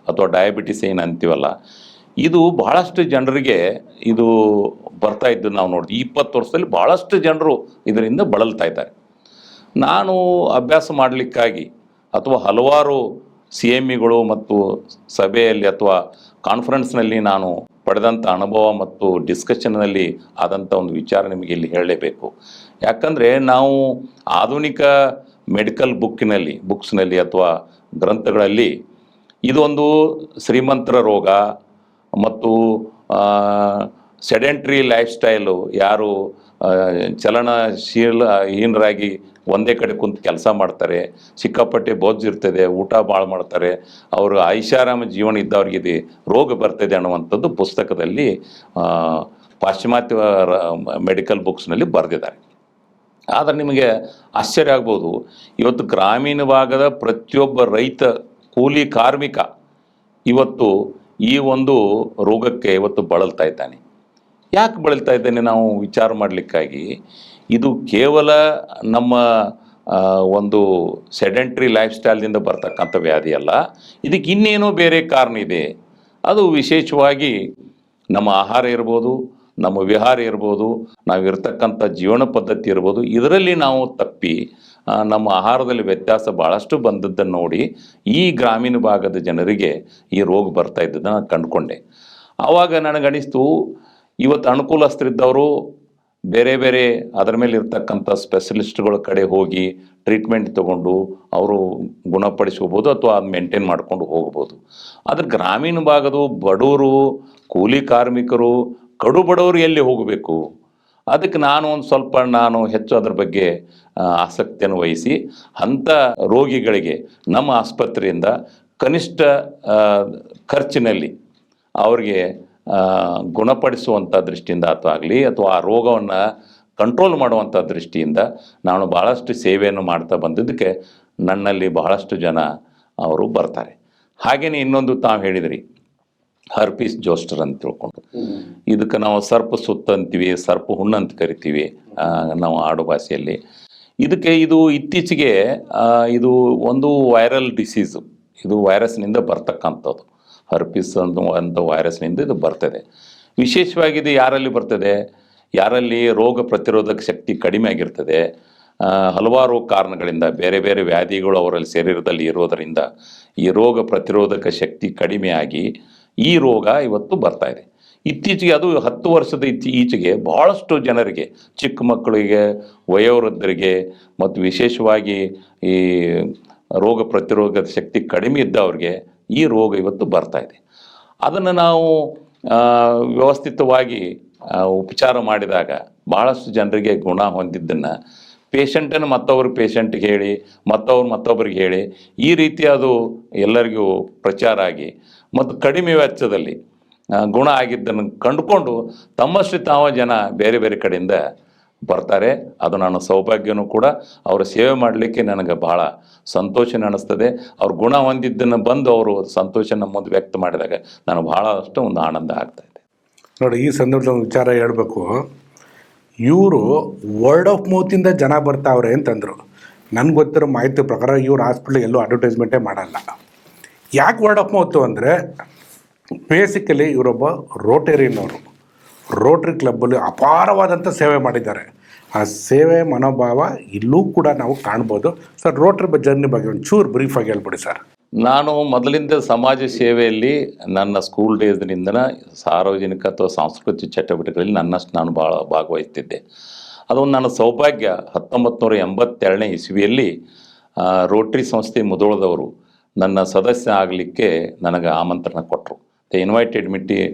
ಅಥವಾ ಡಯಾಬಿಟಿಸ್ ಏನು ಅಂತೀವಲ್ಲ, ಇದು ಬಹಳಷ್ಟು ಜನರಿಗೆ ಇದು ಬರ್ತಾ ಇದ್ದು ನಾವು ನೋಡಿದ್ವಿ. 20 ವರ್ಷದಲ್ಲಿ ಬಹಳಷ್ಟು ಜನರು ಇದರಿಂದ ಬಳಲ್ತಾ ಇದ್ದಾರೆ. ನಾನು ಅಭ್ಯಾಸ ಮಾಡಲಿಕ್ಕಾಗಿ ಅಥವಾ ಹಲವಾರು CMEಗಳು ಮತ್ತು ಸಭೆಯಲ್ಲಿ ಅಥವಾ ಕಾನ್ಫರೆನ್ಸ್ನಲ್ಲಿ ನಾನು ಪಡೆದಂಥ ಅನುಭವ ಮತ್ತು ಡಿಸ್ಕಷನ್ನಲ್ಲಿ ಆದಂಥ ಒಂದು ವಿಚಾರ ನಿಮಗೆ ಇಲ್ಲಿ ಹೇಳಲೇಬೇಕು. ಯಾಕಂದರೆ ನಾವು ಆಧುನಿಕ ಮೆಡಿಕಲ್ ಬುಕ್ಸ್ನಲ್ಲಿ ಅಥವಾ ಗ್ರಂಥಗಳಲ್ಲಿ ಇದೊಂದು ಶ್ರೀಮಂತರ ರೋಗ ಮತ್ತು ಸೆಡೆಂಟ್ರಿ ಲೈಫ್ ಸ್ಟೈಲು, ಯಾರು ಚಲನಶೀಲಹೀನರಾಗಿ ಒಂದೇ ಕಡೆ ಕುಂತು ಕೆಲಸ ಮಾಡ್ತಾರೆ, ಸಿಕ್ಕಾಪಟ್ಟೆ ಇರ್ತದೆ, ಊಟ ಭಾಳ ಮಾಡ್ತಾರೆ, ಅವರು ಐಷಾರಾಮ ಜೀವನ ಇದ್ದವ್ರಿಗೆ ಇದು ರೋಗ ಬರ್ತದೆ ಅನ್ನುವಂಥದ್ದು ಪುಸ್ತಕದಲ್ಲಿ ಪಾಶ್ಚಿಮಾತ್ಯ ಮೆಡಿಕಲ್ ಬುಕ್ಸ್ನಲ್ಲಿ ಬರೆದಿದ್ದಾರೆ. ಆದರೆ ನಿಮಗೆ ಆಶ್ಚರ್ಯ ಆಗ್ಬೋದು, ಇವತ್ತು ಗ್ರಾಮೀಣ ಭಾಗದ ಪ್ರತಿಯೊಬ್ಬ ರೈತ ಕೂಲಿ ಕಾರ್ಮಿಕ ಇವತ್ತು ಈ ಒಂದು ರೋಗಕ್ಕೆ ಇವತ್ತು ಬಳಲ್ತಾ ಇದ್ದಾನೆ. ಯಾಕೆ ಬಳಲ್ತಾ ಇದ್ದಾನೆ ನಾವು ವಿಚಾರ ಮಾಡಲಿಕ್ಕಾಗಿ, ಇದು ಕೇವಲ ನಮ್ಮ ಒಂದು ಸೆಡೆಂಟ್ರಿ ಲೈಫ್ ಸ್ಟೈಲ್ನಿಂದ ಬರ್ತಕ್ಕಂಥ ವ್ಯಾಧಿ ಅಲ್ಲ, ಇದಕ್ಕೆ ಇನ್ನೇನೋ ಬೇರೆ ಕಾರಣ ಇದೆ. ಅದು ವಿಶೇಷವಾಗಿ ನಮ್ಮ ಆಹಾರ ಇರ್ಬೋದು, ನಮ್ಮ ವಿಹಾರ ಇರ್ಬೋದು, ನಾವಿರ್ತಕ್ಕಂಥ ಜೀವನ ಪದ್ಧತಿ ಇರ್ಬೋದು, ಇದರಲ್ಲಿ ನಾವು ತಪ್ಪಿ ನಮ್ಮ ಆಹಾರದಲ್ಲಿ ವ್ಯತ್ಯಾಸ ಭಾಳಷ್ಟು ಬಂದದ್ದನ್ನು ನೋಡಿ ಈ ಗ್ರಾಮೀಣ ಭಾಗದ ಜನರಿಗೆ ಈ ರೋಗ ಬರ್ತಾ ಇದ್ದದ್ದನ್ನು ನಾನು ಕಂಡುಕೊಂಡೆ. ಆವಾಗ ನನಗನಿಸ್ತು, ಇವತ್ತು ಅನುಕೂಲಸ್ಥರಿದ್ದವರು ಬೇರೆ ಬೇರೆ ಅದರ ಮೇಲೆ ಇರ್ತಕ್ಕಂಥ ಸ್ಪೆಷಲಿಸ್ಟ್ಗಳ ಕಡೆ ಹೋಗಿ ಟ್ರೀಟ್ಮೆಂಟ್ ತಗೊಂಡು ಅವರು ಗುಣಪಡಿಸ್ಕೋಬೋದು ಅಥವಾ ಅದು ಮೇಂಟೈನ್ ಮಾಡ್ಕೊಂಡು ಹೋಗ್ಬೋದು. ಆದರೆ ಗ್ರಾಮೀಣ ಭಾಗದ ಬಡವರು, ಕೂಲಿ ಕಾರ್ಮಿಕರು, ಕಡು ಬಡವರು ಎಲ್ಲಿ ಹೋಗಬೇಕು? ಅದಕ್ಕೆ ನಾನು ಹೆಚ್ಚು ಅದ್ರ ಬಗ್ಗೆ ಆಸಕ್ತಿಯನ್ನು ವಹಿಸಿ ಅಂಥ ರೋಗಿಗಳಿಗೆ ನಮ್ಮ ಆಸ್ಪತ್ರೆಯಿಂದ ಕನಿಷ್ಠ ಖರ್ಚಿನಲ್ಲಿ ಅವ್ರಿಗೆ ಗುಣಪಡಿಸುವಂಥ ದೃಷ್ಟಿಯಿಂದ ಅಥವಾ ಆ ರೋಗವನ್ನು ಕಂಟ್ರೋಲ್ ಮಾಡುವಂಥ ದೃಷ್ಟಿಯಿಂದ ನಾನು ಭಾಳಷ್ಟು ಸೇವೆಯನ್ನು ಮಾಡ್ತಾ ಬಂದಿದ್ದಕ್ಕೆ ನನ್ನಲ್ಲಿ ಬಹಳಷ್ಟು ಜನ ಅವರು ಬರ್ತಾರೆ. ಹಾಗೆಯೇ ಇನ್ನೊಂದು ತಾವು ಹೇಳಿದ್ರಿ, ಹರ್ಪಿಸ್ ಜೋಸ್ಟರ್ ಅಂತ ತಿಳ್ಕೊಂಡು, ಇದಕ್ಕೆ ನಾವು ಸರ್ಪ ಸುತ್ತ ಅಂತೀವಿ, ಸರ್ಪ ಹುಣ್ಣು ಅಂತ ಕರಿತೀವಿ ನಾವು ಆಡು ಭಾಷೆಯಲ್ಲಿ. ಇದು ಇತ್ತೀಚೆಗೆ ಇದು ಒಂದು ವೈರಲ್ ಡಿಸೀಸು, ಇದು ವೈರಸ್ನಿಂದ ಬರ್ತಕ್ಕಂಥದ್ದು. ಹರ್ಪಿಸ್ ಅಂತ ವೈರಸ್ನಿಂದ ಇದು ಬರ್ತದೆ. ವಿಶೇಷವಾಗಿ ಇದು ಯಾರಲ್ಲಿ ಬರ್ತದೆ, ಯಾರಲ್ಲಿ ರೋಗ ಪ್ರತಿರೋಧಕ ಶಕ್ತಿ ಕಡಿಮೆ ಆಗಿರ್ತದೆ, ಹಲವಾರು ಕಾರಣಗಳಿಂದ ಬೇರೆ ಬೇರೆ ವ್ಯಾಧಿಗಳು ಅವರಲ್ಲಿ ಶರೀರದಲ್ಲಿ ಇರೋದರಿಂದ ಈ ರೋಗ ಪ್ರತಿರೋಧಕ ಶಕ್ತಿ ಕಡಿಮೆಯಾಗಿ ಈ ರೋಗ ಇವತ್ತು ಬರ್ತಾ ಇದೆ. ಇತ್ತೀಚೆಗೆ ಅದು 10 ವರ್ಷದ ಈಚೆಗೆ ಭಾಳಷ್ಟು ಜನರಿಗೆ, ಚಿಕ್ಕ ಮಕ್ಕಳಿಗೆ, ವಯೋವೃದ್ಧರಿಗೆ ಮತ್ತು ವಿಶೇಷವಾಗಿ ಈ ರೋಗ ಪ್ರತಿರೋಧಕ ಶಕ್ತಿ ಕಡಿಮೆ ಇದ್ದವ್ರಿಗೆ ಈ ರೋಗ ಇವತ್ತು ಬರ್ತಾ ಇದೆ. ಅದನ್ನು ನಾವು ವ್ಯವಸ್ಥಿತವಾಗಿ ಉಪಚಾರ ಮಾಡಿದಾಗ ಭಾಳಷ್ಟು ಜನರಿಗೆ ಗುಣ ಹೊಂದಿದ್ದನ್ನು ಪೇಷಂಟನ್ನು ಪೇಷಂಟ್ಗೆ ಹೇಳಿ ಮತ್ತೊಬ್ಬರಿಗೆ ಹೇಳಿ ಈ ರೀತಿ ಅದು ಎಲ್ಲರಿಗೂ ಪ್ರಚಾರ ಆಗಿ ಮತ್ತು ಕಡಿಮೆ ವೆಚ್ಚದಲ್ಲಿ ಗುಣ ಆಗಿದ್ದನ್ನು ಕಂಡುಕೊಂಡು ತಮ್ಮಷ್ಟು ತಾವ ಜನ ಬೇರೆ ಬೇರೆ ಕಡೆಯಿಂದ ಬರ್ತಾರೆ. ಅದು ನನ್ನ ಸೌಭಾಗ್ಯನೂ ಕೂಡ. ಅವರ ಸೇವೆ ಮಾಡಲಿಕ್ಕೆ ನನಗೆ ಭಾಳ ಸಂತೋಷ ಅನ್ನಿಸ್ತದೆ. ಅವ್ರು ಗುಣ ಹೊಂದಿದ್ದನ್ನು ಬಂದು ಅವರು ಸಂತೋಷ ನಮ್ಮ ಮುಂದೆ ವ್ಯಕ್ತ ಮಾಡಿದಾಗ ನನಗೆ ಭಾಳಷ್ಟು ಒಂದು ಆನಂದ ಆಗ್ತಾಯಿದೆ. ನೋಡಿ, ಈ ಸಂದರ್ಭದಲ್ಲಿ ವಿಚಾರ ಹೇಳಬೇಕು, ಇವರು ವರ್ಡ್ ಆಫ್ ಮೌತಿಂದ ಜನ ಬರ್ತಾವ್ರೆ ಅಂತಂದರು. ನನಗೆ ಗೊತ್ತಿರೋ ಮಾಹಿತಿ ಪ್ರಕಾರ ಇವ್ರು ಹಾಸ್ಪಿಟ್ಲಿಗೆ ಎಲ್ಲೂ ಅಡ್ವರ್ಟೈಸ್ಮೆಂಟೇ ಮಾಡಲ್ಲ. ಯಾಕೆ ವರ್ಡ್ ಆಫ್ ಮೌತು ಅಂದರೆ, ಬೇಸಿಕಲಿ ಇವರೊಬ್ಬ ರೋಟೇರಿಯನ್ನವರು. ರೋಟ್ರಿ ಕ್ಲಬ್ಬಲ್ಲಿ ಅಪಾರವಾದಂಥ ಸೇವೆ ಮಾಡಿದ್ದಾರೆ. ಆ ಸೇವೆ ಮನೋಭಾವ ಇಲ್ಲೂ ಕೂಡ ನಾವು ಕಾಣ್ಬೋದು. ಸರ್, ರೋಟ್ರಿ ಜರ್ನಿ ಬಗ್ಗೆ ಒಂಚೂರು ಬ್ರೀಫಾಗಿ ಹೇಳ್ಬಿಡಿ ಸರ್. ನಾನು ಮೊದಲಿಂದ ಸಮಾಜ ಸೇವೆಯಲ್ಲಿ ನನ್ನ ಸ್ಕೂಲ್ ಡೇಸ್ನಿಂದನ ಸಾರ್ವಜನಿಕ ಅಥವಾ ಸಾಂಸ್ಕೃತಿಕ ಚಟುವಟಿಕೆಗಳಲ್ಲಿ ನನ್ನಷ್ಟು ನಾನು ಭಾಳ ಭಾಗವಹಿಸ್ತಿದ್ದೆ. ಅದೊಂದು ನನ್ನ ಸೌಭಾಗ್ಯ. 1982ನೇ ಇಸ್ವಿಯಲ್ಲಿ ರೋಟ್ರಿ ಸಂಸ್ಥೆ ಮುಧೋಳದವರು ನನ್ನ ಸದಸ್ಯ ಆಗಲಿಕ್ಕೆ ನನಗೆ ಆಮಂತ್ರಣ ಕೊಟ್ಟರು. They invited me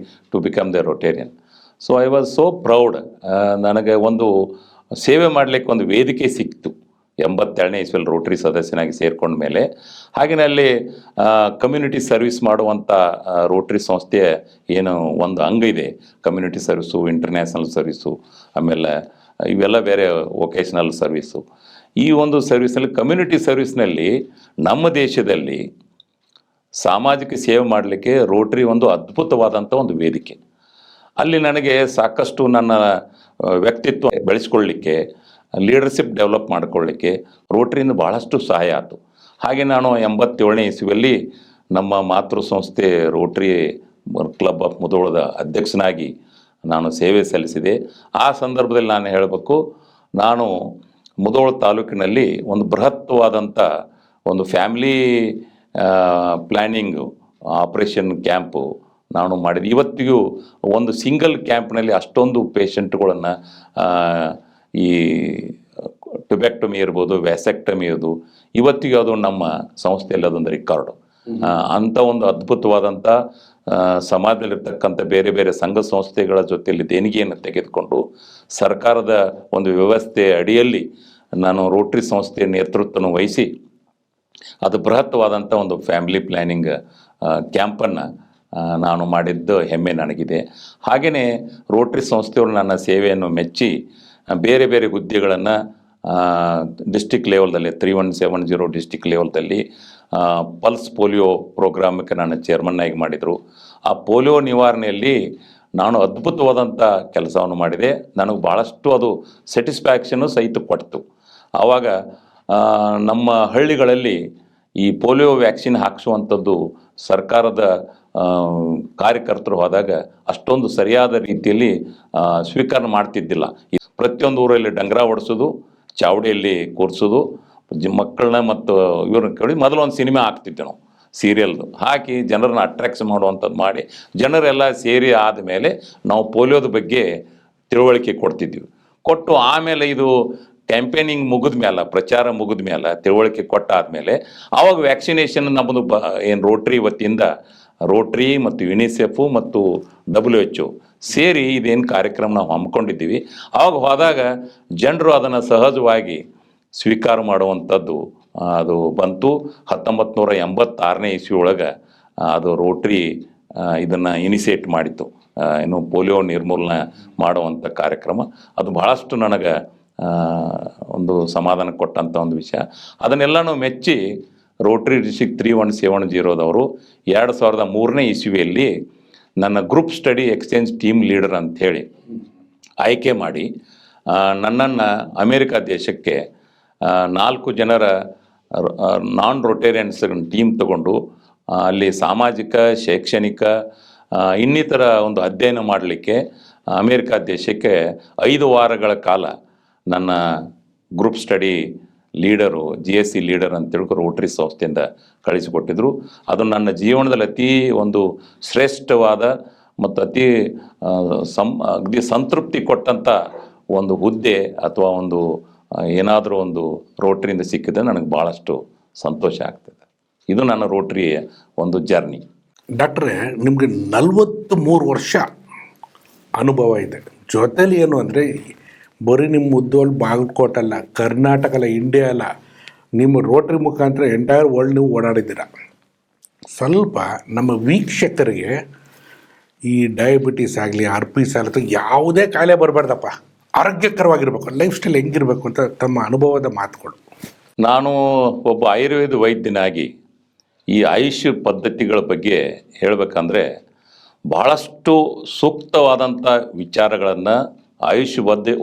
to become the Rotarian. So I was so proud. ನನಗೆ ಒಂದು ಸೇವೆ ಮಾಡಲಿಕ್ಕೆ ಒಂದು ವೇದಿಕೆ ಸಿಕ್ತು 82ನೇ ಇಸ್ವಿಯಲ್ಲಿ ರೋಟ್ರಿ ಸದಸ್ಯನಾಗಿ ಸೇರ್ಕೊಂಡ ಮೇಲೆ. ಹಾಗೆಯೇ ಅಲ್ಲಿ ಕಮ್ಯುನಿಟಿ ಸರ್ವಿಸ್ ಮಾಡುವಂಥ ರೋಟ್ರಿ ಸಂಸ್ಥೆಯ ಏನು ಒಂದು ಅಂಗ ಇದೆ, ಕಮ್ಯುನಿಟಿ ಸರ್ವಿಸು, ಇಂಟರ್ನ್ಯಾಷನಲ್ ಸರ್ವಿಸು, ಆಮೇಲೆ ಇವೆಲ್ಲ ಬೇರೆ ವೊಕೇಶ್ನಲ್ ಸರ್ವಿಸು. ಈ ಒಂದು ಸರ್ವಿಸ್ನಲ್ಲಿ, ಕಮ್ಯುನಿಟಿ ಸರ್ವಿಸ್ನಲ್ಲಿ ನಮ್ಮ ದೇಶದಲ್ಲಿ ಸಾಮಾಜಿಕ ಸೇವೆ ಮಾಡಲಿಕ್ಕೆ ರೋಟ್ರಿ ಒಂದು ಅದ್ಭುತವಾದಂಥ ಒಂದು ವೇದಿಕೆ. ಅಲ್ಲಿ ನನಗೆ ಸಾಕಷ್ಟು ನನ್ನ ವ್ಯಕ್ತಿತ್ವ ಬೆಳೆಸ್ಕೊಳ್ಳಿಕ್ಕೆ, ಲೀಡರ್ಶಿಪ್ ಡೆವಲಪ್ ಮಾಡಿಕೊಳ್ಳಿಕ್ಕೆ ರೋಟ್ರಿಯಿಂದ ಭಾಳಷ್ಟು ಸಹಾಯ ಆಯಿತು. ಹಾಗೆ ನಾನು 87ನೇ ಇಸ್ವಿಯಲ್ಲಿ ನಮ್ಮ ಮಾತೃ ಸಂಸ್ಥೆ ರೋಟ್ರಿ ಕ್ಲಬ್ ಆಫ್ ಮುಧೋಳದ ಅಧ್ಯಕ್ಷನಾಗಿ ನಾನು ಸೇವೆ ಸಲ್ಲಿಸಿದೆ. ಆ ಸಂದರ್ಭದಲ್ಲಿ ನಾನು ಹೇಳಬೇಕು, ನಾನು ಮುಧೋಳ ತಾಲೂಕಿನಲ್ಲಿ ಒಂದು ಬೃಹತ್ವಾದಂಥ ಒಂದು ಫ್ಯಾಮಿಲಿ ಪ್ಲ್ಯಾನಿಂಗು ಆಪ್ರೇಷನ್ ಕ್ಯಾಂಪು ನಾನು ಮಾಡಿದೆ. ಇವತ್ತಿಗೂ ಒಂದು ಸಿಂಗಲ್ ಕ್ಯಾಂಪ್ನಲ್ಲಿ ಅಷ್ಟೊಂದು ಪೇಷಂಟ್ಗಳನ್ನು ಈ ಟೊಬ್ಯಾಕ್ಟಮಿ ಇರ್ಬೋದು, ವ್ಯಾಸೆಕ್ಟಮಿ ಇರ್ಬೋದು, ಇವತ್ತಿಗೂ ಅದು ನಮ್ಮ ಸಂಸ್ಥೆಯಲ್ಲಿ ಅದೊಂದು ರೆಕಾರ್ಡು. ಅಂಥ ಒಂದು ಅದ್ಭುತವಾದಂಥ ಸಮಾಜದಲ್ಲಿರ್ತಕ್ಕಂಥ ಬೇರೆ ಬೇರೆ ಸಂಘ ಸಂಸ್ಥೆಗಳ ಜೊತೆಯಲ್ಲಿ ದೇಣಿಗೆಯನ್ನು ತೆಗೆದುಕೊಂಡು ಸರ್ಕಾರದ ಒಂದು ವ್ಯವಸ್ಥೆ ಅಡಿಯಲ್ಲಿ ನಾನು ರೋಟ್ರಿ ಸಂಸ್ಥೆಯ ನೇತೃತ್ವವನ್ನು ವಹಿಸಿ ಅದು ಬೃಹತ್ವಾದಂಥ ಒಂದು ಫ್ಯಾಮಿಲಿ ಪ್ಲ್ಯಾನಿಂಗ್ ಕ್ಯಾಂಪನ್ನು ನಾನು ಮಾಡಿದ್ದು ಹೆಮ್ಮೆ ನನಗಿದೆ. ಹಾಗೆಯೇ ರೋಟ್ರಿ ಸಂಸ್ಥೆಯವರು ನನ್ನ ಸೇವೆಯನ್ನು ಮೆಚ್ಚಿ ಬೇರೆ ಬೇರೆ ಹುದ್ದೆಗಳನ್ನು ಡಿಸ್ಟಿಕ್ ಲೆವೆಲ್ದಲ್ಲಿ 3170 ಡಿಸ್ಟಿಕ್ ಲೆವೆಲ್ದಲ್ಲಿ ಪಲ್ಸ್ ಪೋಲಿಯೋ ಪ್ರೋಗ್ರಾಮಕ್ಕೆ ನಾನು ಚೇರ್ಮನ್ನಾಗಿ ಮಾಡಿದರು. ಆ ಪೋಲಿಯೋ ನಿವಾರಣೆಯಲ್ಲಿ ನಾನು ಅದ್ಭುತವಾದಂಥ ಕೆಲಸವನ್ನು ಮಾಡಿದೆ. ನನಗೆ ಭಾಳಷ್ಟು ಅದು ಸ್ಯಾಟಿಸ್ಫ್ಯಾಕ್ಷನ್ನು ಸಹಿತ ಕೊಡ್ತು. ಆವಾಗ ನಮ್ಮ ಹಳ್ಳಿಗಳಲ್ಲಿ ಈ ಪೋಲಿಯೋ ವ್ಯಾಕ್ಸಿನ್ ಹಾಕಿಸುವಂಥದ್ದು ಸರ್ಕಾರದ ಕಾರ್ಯಕರ್ತರು ಹೋದಾಗ ಅಷ್ಟೊಂದು ಸರಿಯಾದ ರೀತಿಯಲ್ಲಿ ಸ್ವೀಕಾರ ಮಾಡ್ತಿದ್ದಿಲ್ಲ. ಪ್ರತಿಯೊಂದು ಊರಲ್ಲಿ ಡಂಗ್ರ ಹೊಡಿಸೋದು, ಚಾವಡಿಯಲ್ಲಿ ಕೂರಿಸೋದು, ಮಕ್ಕಳನ್ನ ಮತ್ತು ಇವ್ರನ್ನ ಕೇಳಿ ಮೊದಲು ಒಂದು ಸಿನಿಮಾ ಹಾಕ್ತಿದ್ದೆ ನಾವು, ಸೀರಿಯಲ್ದು ಹಾಕಿ ಜನರನ್ನ ಅಟ್ರಾಕ್ಷನ್ ಮಾಡುವಂಥದ್ದು ಮಾಡಿ ಜನರೆಲ್ಲ ಸೇರಿ ಆದಮೇಲೆ ನಾವು ಪೋಲಿಯೋದ ಬಗ್ಗೆ ತಿಳುವಳಿಕೆ ಕೊಟ್ಟು ಆಮೇಲೆ ಇದು ಕ್ಯಾಂಪೇನಿಂಗ್ ಮುಗಿದ ಮೇಲೆ, ಪ್ರಚಾರ ಮುಗಿದ ಮೇಲೆ, ತಿಳುವಳಿಕೆ ಕೊಟ್ಟಾದಮೇಲೆ ಆವಾಗ ವ್ಯಾಕ್ಸಿನೇಷನ್ ನಮ್ಮದು ಏನು ರೋಟ್ರಿ ವತಿಯಿಂದ ರೋಟ್ರಿ ಮತ್ತು ಯುನಿಸೆಫು ಮತ್ತು WHO ಸೇರಿ ಇದೇನು ಕಾರ್ಯಕ್ರಮ ನಾವು ಹಮ್ಮಿಕೊಂಡಿದ್ದೀವಿ. ಆವಾಗ ಹೋದಾಗ ಜನರು ಅದನ್ನು ಸಹಜವಾಗಿ ಸ್ವೀಕಾರ ಮಾಡುವಂಥದ್ದು ಅದು ಬಂತು. 1986ನೇ ಇಸ್ವಿ ಒಳಗೆ ಅದು ರೋಟ್ರಿ ಇದನ್ನು ಇನಿಷಿಯೇಟ್ ಮಾಡಿತು, ಏನು ಪೋಲಿಯೋ ನಿರ್ಮೂಲನೆ ಮಾಡುವಂಥ ಕಾರ್ಯಕ್ರಮ. ಅದು ಬಹಳಷ್ಟು ನನಗೆ ಒಂದು ಸಮಾಧಾನ ಕೊಟ್ಟಂಥ ಒಂದು ವಿಷಯ. ಅದನ್ನೆಲ್ಲನೂ ಮೆಚ್ಚಿ ರೋಟ್ರಿ ಡಿಸ್ಟಿಕ್ 3170ದವರು 2003ನೇ ಇಸ್ವಿಯಲ್ಲಿ ನನ್ನ group study exchange team leader ಅಂಥೇಳಿ ಆಯ್ಕೆ ಮಾಡಿ ನನ್ನನ್ನು ಅಮೇರಿಕಾ ದೇಶಕ್ಕೆ 4 ಜನರ ನಾನ್ ರೊಟೇರಿಯನ್ಸ್ ಟೀಮ್ ತಗೊಂಡು ಅಲ್ಲಿ ಸಾಮಾಜಿಕ, ಶೈಕ್ಷಣಿಕ, ಇನ್ನಿತರ ಒಂದು ಅಧ್ಯಯನ ಮಾಡಲಿಕ್ಕೆ ಅಮೇರಿಕಾ ದೇಶಕ್ಕೆ 5 ವಾರಗಳ ಕಾಲ ನನ್ನ group study leader GSC leader ಅಂತೇಳಿ ರೋಟ್ರಿ ಸಂಸ್ಥೆಯಿಂದ ಕಳಿಸಿಕೊಟ್ಟಿದ್ರು. ಅದು ನನ್ನ ಜೀವನದಲ್ಲಿ ಅತಿ ಒಂದು ಶ್ರೇಷ್ಠವಾದ ಮತ್ತು ಅತಿ ಸಂತೃಪ್ತಿ ಕೊಟ್ಟಂಥ ಒಂದು ಹುದ್ದೆ ಅಥವಾ ಒಂದು ಏನಾದರೂ ಒಂದು ರೋಟ್ರಿಯಿಂದ ಸಿಕ್ಕಿದ್ರೆ ನನಗೆ ಭಾಳಷ್ಟು ಸಂತೋಷ ಆಗ್ತದೆ. ಇದು ನನ್ನ ರೋಟ್ರಿಯ ಒಂದು ಜರ್ನಿ. ಡಾಕ್ಟ್ರೇ, ನಿಮಗೆ 43 ವರ್ಷ ಅನುಭವ ಇದೆ. ಜೊತೆಲಿ ಏನು ಅಂದರೆ ಬರೀ ನಿಮ್ಮ ಉದ್ದೋಳು ಬಾಗಲಕೋಟೆ ಅಲ್ಲ, ಕರ್ನಾಟಕ ಅಲ್ಲ, ಇಂಡಿಯಾ ಅಲ್ಲ, ನಿಮ್ಮ ರೋಟ್ರಿ ಮುಖಾಂತರ ಎಂಟೈರ್ ವರ್ಲ್ಡ್ ನೀವು ಓಡಾಡಿದ್ದೀರ. ಸ್ವಲ್ಪ ನಮ್ಮ ವೀಕ್ಷಕರಿಗೆ ಈ ಡಯಾಬಿಟೀಸ್ ಆಗಲಿ, RPS ಆಗಲಿ, ಯಾವುದೇ ಕಾಯಿಲೆ ಬರಬಾರ್ದಪ್ಪ, ಆರೋಗ್ಯಕರವಾಗಿರ್ಬೇಕು, ಲೈಫ್ ಸ್ಟೈಲ್ ಹೆಂಗಿರಬೇಕು ಅಂತ ತಮ್ಮ ಅನುಭವದ ಮಾತುಗಳು. ನಾನು ಒಬ್ಬ ಆಯುರ್ವೇದ ವೈದ್ಯನಾಗಿ ಈ ಆಯುಷ್ ಪದ್ಧತಿಗಳ ಬಗ್ಗೆ ಹೇಳಬೇಕಂದ್ರೆ ಭಾಳಷ್ಟು ಸೂಕ್ತವಾದಂಥ ವಿಚಾರಗಳನ್ನು ಆಯುಷ್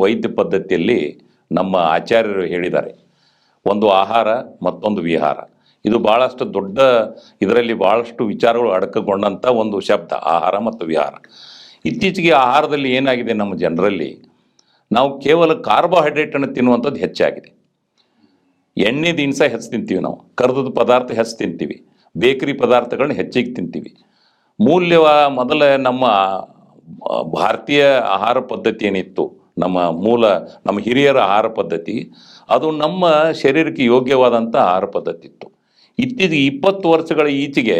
ವೈದ್ಯ ಪದ್ಧತಿಯಲ್ಲಿ ನಮ್ಮ ಆಚಾರ್ಯರು ಹೇಳಿದ್ದಾರೆ. ಒಂದು ಆಹಾರ, ಮತ್ತೊಂದು ವಿಹಾರ. ಇದು ಭಾಳಷ್ಟು ದೊಡ್ಡ, ಇದರಲ್ಲಿ ಭಾಳಷ್ಟು ವಿಚಾರಗಳು ಅಡಕಗೊಂಡಂಥ ಒಂದು ಶಬ್ದ, ಆಹಾರ ಮತ್ತು ವಿಹಾರ. ಇತ್ತೀಚೆಗೆ ಆಹಾರದಲ್ಲಿ ಏನಾಗಿದೆ, ನಮ್ಮ ಜನರಲ್ಲಿ ನಾವು ಕೇವಲ ಕಾರ್ಬೋಹೈಡ್ರೇಟನ್ನು ತಿನ್ನುವಂಥದ್ದು ಹೆಚ್ಚಾಗಿದೆ. ಎಣ್ಣೆ ದಿನಸ ಹೆಚ್ಚು ತಿಂತೀವಿ, ನಾವು ಕರ್ದದ ಪದಾರ್ಥ ಹೆಚ್ಚು ತಿಂತೀವಿ, ಬೇಕರಿ ಪದಾರ್ಥಗಳನ್ನ ಹೆಚ್ಚಿಗೆ ತಿಂತೀವಿ. ಮೊದಲ ನಮ್ಮ ಭಾರತೀಯ ಆಹಾರ ಪದ್ಧತಿ ಏನಿತ್ತು, ನಮ್ಮ ಹಿರಿಯರ ಆಹಾರ ಪದ್ಧತಿ, ಅದು ನಮ್ಮ ಶರೀರಕ್ಕೆ ಯೋಗ್ಯವಾದಂಥ ಆಹಾರ ಪದ್ಧತಿ ಇತ್ತು. ಇತ್ತೀಚೆಗೆ 20 ವರ್ಷಗಳ ಈಚೆಗೆ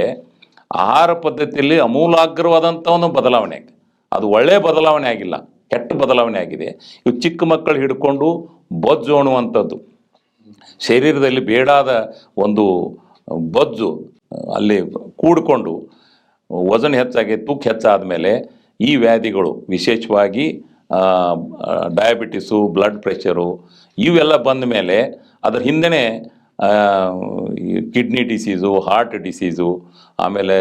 ಆಹಾರ ಪದ್ಧತಿಯಲ್ಲಿ ಅಮೂಲಾಗ್ರವಾದಂಥ ಒಂದು ಬದಲಾವಣೆ ಆಗಿದೆ. ಅದು ಒಳ್ಳೆಯ ಬದಲಾವಣೆ ಆಗಿಲ್ಲ, ಕೆಟ್ಟ ಬದಲಾವಣೆ ಆಗಿದೆ. ಇವು ಚಿಕ್ಕ ಮಕ್ಕಳು ಹಿಡ್ಕೊಂಡು ಬೊಜ್ಜು ಅನ್ನುವಂಥದ್ದು, ಶರೀರದಲ್ಲಿ ಬೇಡಾದ ಒಂದು ಬೊಜ್ಜು ಅಲ್ಲಿ ಕೂಡಿಕೊಂಡು ವಜನ್ ಹೆಚ್ಚಾಗಿ ತೂಕ ಹೆಚ್ಚಾದ ಮೇಲೆ ಈ ವ್ಯಾಧಿಗಳು, ವಿಶೇಷವಾಗಿ ಡಯಾಬಿಟಿಸು, ಬ್ಲಡ್ ಪ್ರೆಷರು ಇವೆಲ್ಲ ಬಂದ ಮೇಲೆ ಅದರ ಹಿಂದೆ ಕಿಡ್ನಿ ಡಿಸೀಸು, ಹಾರ್ಟ್ ಡಿಸೀಸು, ಆಮೇಲೆ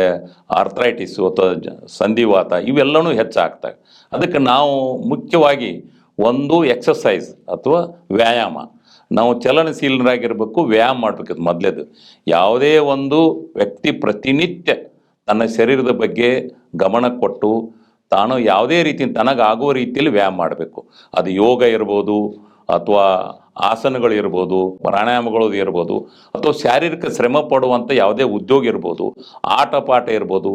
ಆರ್ಥ್ರೈಟಿಸು ಅಥವಾ ಸಂಧಿವಾತ ಇವೆಲ್ಲವೂ ಹೆಚ್ಚಾಗ್ತವೆ. ಅದಕ್ಕೆ ನಾವು ಮುಖ್ಯವಾಗಿ ಒಂದು ಎಕ್ಸಸೈಸ್ ಅಥವಾ ವ್ಯಾಯಾಮ, ನಾವು ಚಲನಶೀಲರಾಗಿರಬೇಕು, ವ್ಯಾಯಾಮ ಮಾಡಬೇಕು. ಮೊದಲೇದು ಯಾವುದೇ ಒಂದು ವ್ಯಕ್ತಿ ಪ್ರತಿನಿತ್ಯ ತನ್ನ ಶರೀರದ ಬಗ್ಗೆ ಗಮನ ಕೊಟ್ಟು ತಾನು ಯಾವುದೇ ರೀತಿ ತನಗಾಗುವ ರೀತಿಯಲ್ಲಿ ವ್ಯಾಯಾಮ ಮಾಡಬೇಕು. ಅದು ಯೋಗ ಇರ್ಬೋದು, ಅಥವಾ ಆಸನಗಳು ಇರ್ಬೋದು, ಪ್ರಾಣಾಯಾಮಗಳು ಇರ್ಬೋದು, ಅಥವಾ ಶಾರೀರಿಕ ಶ್ರಮ ಪಡುವಂಥ ಯಾವುದೇ ಉದ್ಯೋಗ ಇರ್ಬೋದು, ಆಟ ಪಾಠ ಇರ್ಬೋದು,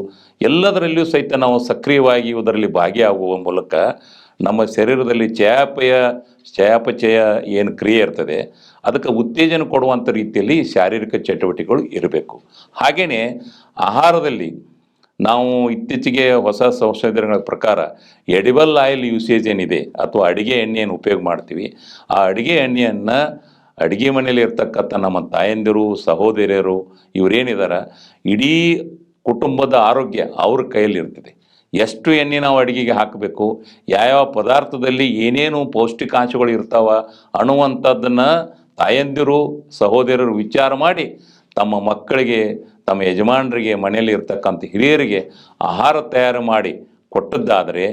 ಎಲ್ಲದರಲ್ಲಿಯೂ ಸಹಿತ ನಾವು ಸಕ್ರಿಯವಾಗಿ ಇದರಲ್ಲಿ ಭಾಗಿಯಾಗುವ ಮೂಲಕ ನಮ್ಮ ಶರೀರದಲ್ಲಿ ಚಯಾಪಚಯ ಏನು ಕ್ರಿಯೆ ಇರ್ತದೆ ಅದಕ್ಕೆ ಉತ್ತೇಜನ ಕೊಡುವಂಥ ರೀತಿಯಲ್ಲಿ ಶಾರೀರಿಕ ಚಟುವಟಿಕೆಗಳು ಇರಬೇಕು. ಹಾಗೆಯೇ ಆಹಾರದಲ್ಲಿ ನಾವು ಇತ್ತೀಚೆಗೆ ಹೊಸ ಸಂಶೋಧನೆಗಳ ಪ್ರಕಾರ ಎಡಿಬಲ್ ಆಯಿಲ್ ಯೂಸೇಜ್ ಏನಿದೆ ಅಥವಾ ಅಡುಗೆ ಎಣ್ಣೆಯನ್ನು ಉಪಯೋಗ ಮಾಡ್ತೀವಿ, ಆ ಅಡುಗೆ ಎಣ್ಣೆಯನ್ನು ಅಡುಗೆ ಮನೆಯಲ್ಲಿ ಇರ್ತಕ್ಕಂಥ ನಮ್ಮ ತಾಯಂದಿರು, ಸಹೋದರಿಯರು ಇವರೇನಿದ್ದಾರೆ, ಇಡೀ ಕುಟುಂಬದ ಆರೋಗ್ಯ ಅವ್ರ ಕೈಯಲ್ಲಿ ಇರ್ತದೆ. ಎಷ್ಟು ಎಣ್ಣೆ ನಾವು ಅಡುಗೆಗೆ ಹಾಕಬೇಕು, ಯಾವ್ಯಾವ ಪದಾರ್ಥದಲ್ಲಿ ಏನೇನು ಪೌಷ್ಟಿಕಾಂಶಗಳು ಇರ್ತಾವ ಅನ್ನುವಂಥದ್ದನ್ನು ತಾಯಂದಿರು, ಸಹೋದರರು ವಿಚಾರ ಮಾಡಿ ತಮ್ಮ ಮಕ್ಕಳಿಗೆ, ತಮ್ಮ ಯಜಮಾನರಿಗೆ, ಮನೆಯಲ್ಲಿ ಇರ್ತಕ್ಕಂಥ ಹಿರಿಯರಿಗೆ ಆಹಾರ ತಯಾರು ಮಾಡಿ ಕೊಟ್ಟದ್ದಾದರೆ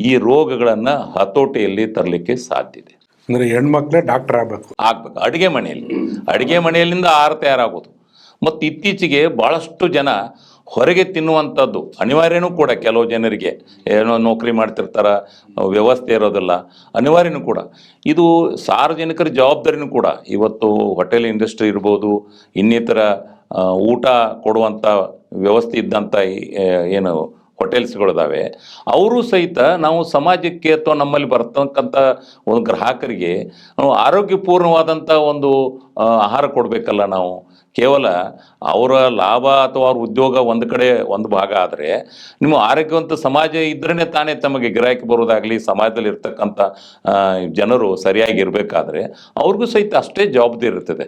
ಈ ರೋಗಗಳನ್ನು ಹತೋಟಿಯಲ್ಲಿ ತರಲಿಕ್ಕೆ ಸಾಧ್ಯ ಇದೆ. ಅಂದರೆ ಹೆಣ್ಮಕ್ಳೇ ಡಾಕ್ಟರ್ ಆಗಬೇಕು. ಅಡುಗೆ ಮನೆಯಲ್ಲಿಂದ ಆಹಾರ ತಯಾರಾಗೋದು. ಮತ್ತು ಇತ್ತೀಚೆಗೆ ಭಾಳಷ್ಟು ಜನ ಹೊರಗೆ ತಿನ್ನುವಂಥದ್ದು ಅನಿವಾರ್ಯನೂ ಕೂಡ. ಕೆಲವು ಜನರಿಗೆ ಏನೋ ನೌಕರಿ ಮಾಡ್ತಿರ್ತಾರ, ವ್ಯವಸ್ಥೆ ಇರೋದಿಲ್ಲ, ಅನಿವಾರ್ಯನೂ ಕೂಡ. ಇದು ಸಾರ್ವಜನಿಕರ ಜವಾಬ್ದಾರಿನೂ ಕೂಡ. ಇವತ್ತು ಹೋಟೆಲ್ ಇಂಡಸ್ಟ್ರಿ ಇರ್ಬೋದು, ಇನ್ನಿತರ ಊಟ ಕೊಡುವಂಥ ವ್ಯವಸ್ಥೆ ಇದ್ದಂಥ ಏನು ಹೋಟೆಲ್ಸ್ಗಳಿದಾವೆ, ಅವರು ಸಹಿತ ನಾವು ಸಮಾಜಕ್ಕೆ ಅಥವಾ ನಮ್ಮಲ್ಲಿ ಬರ್ತಕ್ಕಂಥ ಒಂದು ಗ್ರಾಹಕರಿಗೆ ಆರೋಗ್ಯಪೂರ್ಣವಾದಂಥ ಒಂದು ಆಹಾರ ಕೊಡಬೇಕಲ್ಲ. ನಾವು ಕೇವಲ ಅವರ ಲಾಭ ಅಥವಾ ಅವ್ರ ಉದ್ಯೋಗ ಒಂದು ಕಡೆ ಒಂದು ಭಾಗ ಆದರೆ, ನಿಮ್ಮ ಆರೋಗ್ಯವಂತ ಸಮಾಜ ಇದ್ರೇ ತಾನೇ ತಮಗೆ ಗಿರಾಕಿ ಬರೋದಾಗಲಿ, ಸಮಾಜದಲ್ಲಿ ಇರ್ತಕ್ಕಂಥ ಜನರು ಸರಿಯಾಗಿ ಇರಬೇಕಾದ್ರೆ ಅವ್ರಿಗೂ ಸಹಿತ ಅಷ್ಟೇ ಜವಾಬ್ದಾರಿ ಇರ್ತದೆ.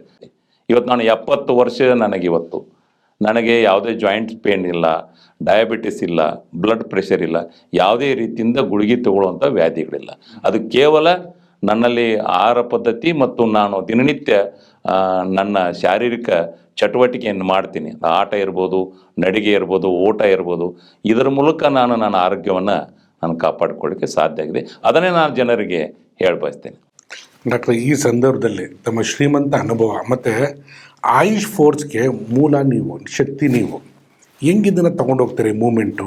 ಇವತ್ತು ನಾನು 70 ವರ್ಷ, ನನಗೆ ಯಾವುದೇ ಜಾಯಿಂಟ್ ಪೇನ್ ಇಲ್ಲ, ಡಯಾಬಿಟಿಸ್ ಇಲ್ಲ, ಬ್ಲಡ್ ಪ್ರೆಷರ್ ಇಲ್ಲ, ಯಾವುದೇ ರೀತಿಯಿಂದ ಗುಳಿಗೆ ತಗೊಳ್ಳುವಂಥ ವ್ಯಾಧಿಗಳಿಲ್ಲ. ಅದು ಕೇವಲ ನನ್ನಲ್ಲಿ ಆಹಾರ ಪದ್ಧತಿ ಮತ್ತು ನಾನು ದಿನನಿತ್ಯ ನನ್ನ ಶಾರೀರಿಕ ಚಟುವಟಿಕೆಯನ್ನು ಮಾಡ್ತೀನಿ. ಆಟ ಇರ್ಬೋದು, ನಡಿಗೆ ಇರ್ಬೋದು, ಓಟ ಇರ್ಬೋದು, ಇದರ ಮೂಲಕ ನನ್ನ ಆರೋಗ್ಯವನ್ನು ನಾನು ಕಾಪಾಡಿಕೊಳ್ಳಿಕ್ಕೆ ಸಾಧ್ಯ ಆಗಿದೆ. ಅದನ್ನೇ ನಾನು ಜನರಿಗೆ ಬಯಸ್ತೇನೆ. ಡಾಕ್ಟರ್, ಈ ಸಂದರ್ಭದಲ್ಲಿ ತಮ್ಮ ಶ್ರೀಮಂತ ಅನುಭವ ಮತ್ತು ಆಯುಷ್ ಫೋರ್ಸ್ಗೆ ಮೂಲ ನೀವು, ಶಕ್ತಿ ನೀವು, ಹೆಂಗಿದ್ದನ್ನು ತೊಗೊಂಡೋಗ್ತೀರಿ ಮೂಮೆಂಟು?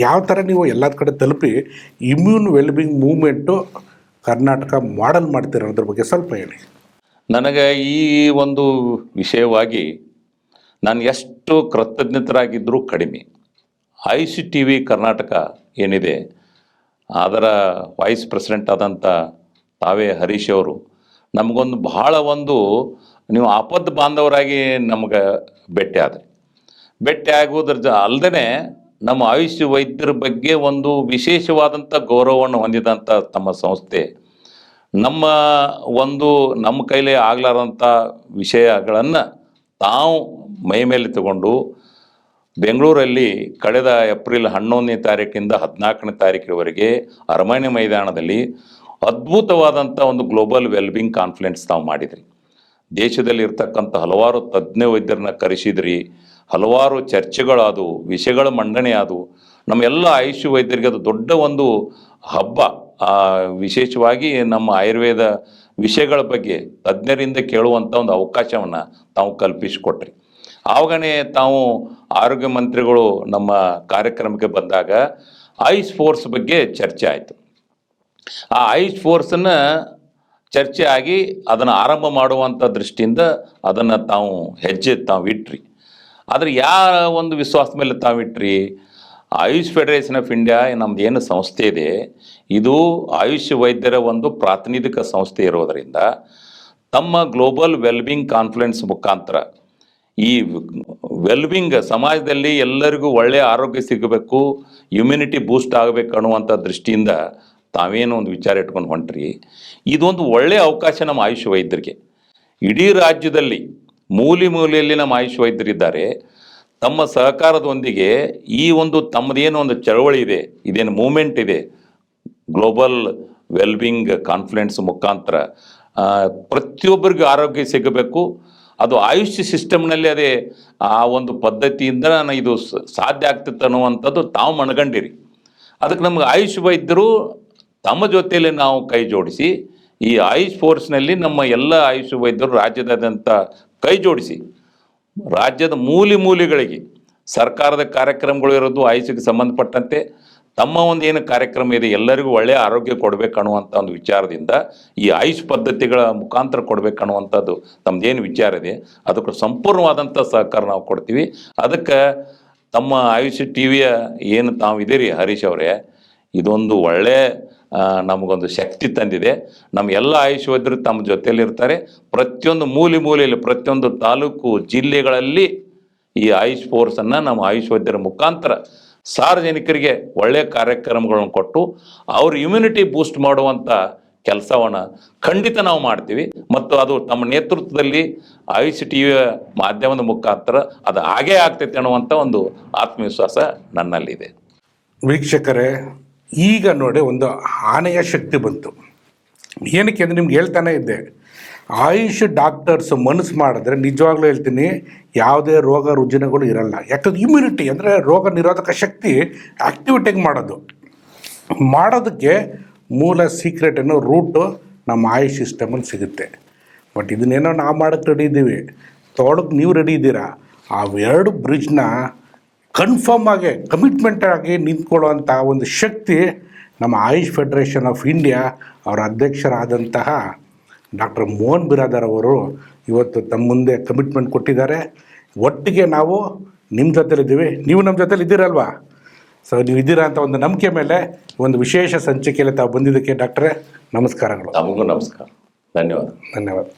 ಯಾವ ಥರ ನೀವು ಎಲ್ಲ ಕಡೆ ತಲುಪಿ immune well-being moment Karnataka model ಮಾಡ್ತೀರ ಅನ್ನೋದ್ರ ಬಗ್ಗೆ ಸ್ವಲ್ಪ ಹೇಳಿ. ನನಗೆ ಈ ಒಂದು ವಿಷಯವಾಗಿ ನಾನು ಎಷ್ಟು ಕೃತಜ್ಞತರಾಗಿದ್ದರೂ ಕಡಿಮೆ. ಆಯುಷ್ TV ಕರ್ನಾಟಕ ಏನಿದೆ ಅದರ ವೈಸ್ ಪ್ರೆಸಿಡೆಂಟ್ ಆದಂಥ ತಾವೇ ಹರೀಶ್ ಅವರು ನಮಗೊಂದು ಬಹಳ ನೀವು ಆಪತ್ತು ಬಾಂಧವರಾಗಿ ನಮಗೆ ಭೇಟಿ ಆಗೋದ್ರ ಅಲ್ಲದೆ ನಮ್ಮ ಆಯುಷ್ ವೈದ್ಯರ ಬಗ್ಗೆ ಒಂದು ವಿಶೇಷವಾದಂಥ ಗೌರವವನ್ನು ಹೊಂದಿದಂಥ ತಮ್ಮ ಸಂಸ್ಥೆ ನಮ್ಮ ಕೈಲೇ ಆಗಲಾರಂಥ ವಿಷಯಗಳನ್ನು ತಾವು ಮೈ ಮೇಲೆ ತಗೊಂಡು ಬೆಂಗಳೂರಲ್ಲಿ ಕಳೆದ ಏಪ್ರಿಲ್ 11ನೇ ತಾರೀಕಿಂದ 14ನೇ ತಾರೀಕಿನವರೆಗೆ ಅರಮನೆ ಮೈದಾನದಲ್ಲಿ ಅದ್ಭುತವಾದಂಥ ಒಂದು ಗ್ಲೋಬಲ್ ವೆಲ್ಬಿಂಗ್ ಕಾನ್ಫರೆನ್ಸ್ ತಾವು ಮಾಡಿದ್ರಿ. ದೇಶದಲ್ಲಿ ಇರ್ತಕ್ಕಂಥ ಹಲವಾರು ತಜ್ಞ ವೈದ್ಯರನ್ನ ಕರೆಸಿದ್ರಿ, ಹಲವಾರು ಚರ್ಚೆಗಳಾದವು, ವಿಷಯಗಳ ಮಂಡನೆ ಆದವು. ನಮ್ಮೆಲ್ಲ ಆಯುಷ್ ವೈದ್ಯರಿಗೆ ಅದು ದೊಡ್ಡ ಒಂದು ಹಬ್ಬ. ವಿಶೇಷವಾಗಿ ನಮ್ಮ ಆಯುರ್ವೇದ ವಿಷಯಗಳ ಬಗ್ಗೆ ತಜ್ಞರಿಂದ ಕೇಳುವಂಥ ಒಂದು ಅವಕಾಶವನ್ನು ತಾವು ಕಲ್ಪಿಸಿಕೊಟ್ರಿ. ಆವಾಗನೇ ತಾವು ಆರೋಗ್ಯ ಮಂತ್ರಿಗಳು ನಮ್ಮ ಕಾರ್ಯಕ್ರಮಕ್ಕೆ ಬಂದಾಗ ಆಯುಷ್ ಫೋರ್ಸ್ ಬಗ್ಗೆ ಚರ್ಚೆ ಆಯಿತು. ಆ ಆಯುಷ್ ಫೋರ್ಸನ್ನು ಚರ್ಚೆ ಆಗಿ ಅದನ್ನು ಆರಂಭ ಮಾಡುವಂಥ ದೃಷ್ಟಿಯಿಂದ ಅದನ್ನು ತಾವು ಇಟ್ರಿ. ಆದರೆ ಯಾವ ಒಂದು ವಿಶ್ವಾಸ ಮೇಲೆ ತಾವಿಟ್ರಿ? ಆಯುಷ್ ಫೆಡರೇಷನ್ ಆಫ್ ಇಂಡಿಯಾ ನಮ್ದು ಏನು ಸಂಸ್ಥೆ ಇದೆ, ಇದು ಆಯುಷ್ ವೈದ್ಯರ ಒಂದು ಪ್ರಾತಿನಿಧಿಕ ಸಂಸ್ಥೆ ಇರೋದರಿಂದ ತಮ್ಮ ಗ್ಲೋಬಲ್ ವೆಲ್ಬಿಂಗ್ ಕಾನ್ಫರೆನ್ಸ್ ಮುಖಾಂತರ ಈ ವೆಲ್ಬಿಂಗ್ ಸಮಾಜದಲ್ಲಿ ಎಲ್ಲರಿಗೂ ಒಳ್ಳೆಯ ಆರೋಗ್ಯ ಸಿಗಬೇಕು, ಇಮ್ಯುನಿಟಿ ಬೂಸ್ಟ್ ಆಗಬೇಕು ಅನ್ನುವಂಥ ದೃಷ್ಟಿಯಿಂದ ತಾವೇನು ಒಂದು ವಿಚಾರ ಇಟ್ಕೊಂಡು ಹೊಂಟ್ರಿ. ಇದೊಂದು ಒಳ್ಳೆಯ ಅವಕಾಶ ನಮ್ಮ ಆಯುಷ್ ವೈದ್ಯರಿಗೆ. ಇಡೀ ರಾಜ್ಯದಲ್ಲಿ ಮೂಲೆಯಲ್ಲಿ ನಮ್ಮ ಆಯುಷ್ ವೈದ್ಯರಿದ್ದಾರೆ. ತಮ್ಮ ಸಹಕಾರದೊಂದಿಗೆ ಈ ಒಂದು ತಮ್ಮದೇನು ಒಂದು ಚಳವಳಿ ಇದೆ, ಇದೇನು ಮೂಮೆಂಟ್ ಇದೆ, ಗ್ಲೋಬಲ್ ವೆಲ್ಬಿಂಗ್ ಕಾನ್ಫರೆನ್ಸ್ ಮುಖಾಂತರ ಪ್ರತಿಯೊಬ್ಬರಿಗೂ ಆರೋಗ್ಯ ಸಿಗಬೇಕು, ಅದು ಆಯುಷ್ ಸಿಸ್ಟಮ್ನಲ್ಲಿ ಅದೇ ಆ ಒಂದು ಪದ್ಧತಿಯಿಂದ ಇದು ಸಾಧ್ಯ ಆಗ್ತಿತ್ತು ಅನ್ನುವಂಥದ್ದು ತಾವು ಮನಗಂಡಿರಿ. ಅದಕ್ಕೆ ನಮ್ಗೆ ಆಯುಷ್ ವೈದ್ಯರು ತಮ್ಮ ಜೊತೆಯಲ್ಲಿ ನಾವು ಕೈ ಜೋಡಿಸಿ ಈ ಆಯುಷ್ ಫೋರ್ಸ್ನಲ್ಲಿ ನಮ್ಮ ಎಲ್ಲ ಆಯುಷ್ ವೈದ್ಯರು ರಾಜ್ಯದಾದ್ಯಂತ ಕೈ ಜೋಡಿಸಿ ರಾಜ್ಯದ ಮೂಲೆಗಳಿಗೆ ಸರ್ಕಾರದ ಕಾರ್ಯಕ್ರಮಗಳು ಇರೋದು ಆಯುಷ್ಗೆ ಸಂಬಂಧಪಟ್ಟಂತೆ ತಮ್ಮ ಒಂದು ಏನು ಕಾರ್ಯಕ್ರಮ ಇದೆ ಎಲ್ಲರಿಗೂ ಒಳ್ಳೆಯ ಆರೋಗ್ಯ ಕೊಡಬೇಕನ್ನುವಂಥ ಒಂದು ವಿಚಾರದಿಂದ ಈ ಆಯುಷ್ ಪದ್ಧತಿಗಳ ಮುಖಾಂತರ ಕೊಡಬೇಕನ್ನುವಂಥದ್ದು ತಮ್ಮದೇನು ವಿಚಾರ ಇದೆ ಅದಕ್ಕೆ ಸಂಪೂರ್ಣವಾದಂಥ ಸಹಕಾರ ನಾವು ಕೊಡ್ತೀವಿ. ಅದಕ್ಕೆ ತಮ್ಮ ಆಯುಷ್ ಟಿ ವಿಯ ಏನು ತಾವು ಇದೀರಿ ಹರೀಶ್ ಅವರೇ, ಇದೊಂದು ಒಳ್ಳೆಯ ನಮಗೊಂದು ಶಕ್ತಿ ತಂದಿದೆ. ನಮ್ಮ ಎಲ್ಲ ಆಯುಷ್ ವೈದ್ಯರು ತಮ್ಮ ಜೊತೆಯಲ್ಲಿರ್ತಾರೆ. ಪ್ರತಿಯೊಂದು ಮೂಲೆಯಲ್ಲಿ ಪ್ರತಿಯೊಂದು ತಾಲೂಕು ಜಿಲ್ಲೆಗಳಲ್ಲಿ ಈ ಆಯುಷ್ ಫೋರ್ಸನ್ನು ನಮ್ಮ ಆಯುಷ್ ವೈದ್ಯರ ಮುಖಾಂತರ ಸಾರ್ವಜನಿಕರಿಗೆ ಒಳ್ಳೆಯ ಕಾರ್ಯಕ್ರಮಗಳನ್ನು ಕೊಟ್ಟು ಅವ್ರ ಇಮ್ಯುನಿಟಿ ಬೂಸ್ಟ್ ಮಾಡುವಂಥ ಕೆಲಸವನ್ನು ಖಂಡಿತ ನಾವು ಮಾಡ್ತೀವಿ. ಮತ್ತು ಅದು ತಮ್ಮ ನೇತೃತ್ವದಲ್ಲಿ ಆಯುಷ್ ಟಿ ವಿಯ ಮಾಧ್ಯಮದ ಮುಖಾಂತರ ಅದು ಹಾಗೇ ಆಗ್ತೈತೆ ಅನ್ನುವಂಥ ಒಂದು ಆತ್ಮವಿಶ್ವಾಸ ನನ್ನಲ್ಲಿದೆ. ವೀಕ್ಷಕರೇ, ಈಗ ನೋಡಿ ಒಂದು ಆನೆಯ ಶಕ್ತಿ ಬಂತು. ಏನಕ್ಕೆ ಅಂದರೆ ನಿಮ್ಗೆ ಹೇಳ್ತಾನೆ ಇದ್ದೆ, ಆಯುಷ್ ಡಾಕ್ಟರ್ಸ್ ಮನಸ್ಸು ಮಾಡಿದ್ರೆ ನಿಜವಾಗ್ಲೂ ಹೇಳ್ತೀನಿ ಯಾವುದೇ ರೋಗ ರುಜಿನಗಳು ಇರಲ್ಲ. ಯಾಕಂದ್ರೆ ಇಮ್ಯುನಿಟಿ ಅಂದರೆ ರೋಗ ನಿರೋಧಕ ಶಕ್ತಿ ಆ್ಯಕ್ಟಿವಿಟಿಗೆ ಮಾಡೋದಕ್ಕೆ ಮೂಲ ಸೀಕ್ರೆಟ್ ಅನ್ನೋ ರೂಟು ನಮ್ಮ ಆಯುಷ್ ಸಿಸ್ಟಮಲ್ಲಿ ಸಿಗುತ್ತೆ. ಬಟ್ ಇದನ್ನೇನೋ ನಾವು ಮಾಡೋಕ್ಕೆ ರೆಡಿ ಇದ್ದೀವಿ, ತೊಗೊಳಕ್ಕೆ ನೀವು ರೆಡಿ ಇದ್ದೀರಾ. ಅವೆರಡು ಬ್ರಿಡ್ಜ್ನ ಕನ್ಫರ್ಮ್ ಆಗಿ ಕಮಿಟ್ಮೆಂಟ್ ಆಗಿ ನಿಂತ್ಕೊಳ್ಳುವಂಥ ಒಂದು ಶಕ್ತಿ ನಮ್ಮ ಆಯುಷ್ ಫೆಡರೇಷನ್ ಆಫ್ ಇಂಡಿಯಾ ಅವರ ಅಧ್ಯಕ್ಷರಾದಂತಹ ಡಾಕ್ಟರ್ ಮೋಹನ್ ಬಿರಾದರ್ ಅವರು ಇವತ್ತು ತಮ್ಮ ಮುಂದೆ ಕಮಿಟ್ಮೆಂಟ್ ಕೊಟ್ಟಿದ್ದಾರೆ. ಒಟ್ಟಿಗೆ ನಾವು ನಿಮ್ಮ ಜೊತೆಲಿದ್ದೀವಿ, ನೀವು ನಮ್ಮ ಜೊತೆಲಿ ಇದ್ದೀರಲ್ವಾ? ಸೊ ನೀವು ಇದ್ದೀರಾ ಅಂತ ಒಂದು ನಂಬಿಕೆ ಮೇಲೆ ಒಂದು ವಿಶೇಷ ಸಂಚಿಕೆಯಲ್ಲಿ ತಾವು ಬಂದಿದ್ದಕ್ಕೆ ಡಾಕ್ಟ್ರೇ ನಮಸ್ಕಾರಗಳು. ನಮಗೂ ನಮಸ್ಕಾರ, ಧನ್ಯವಾದ.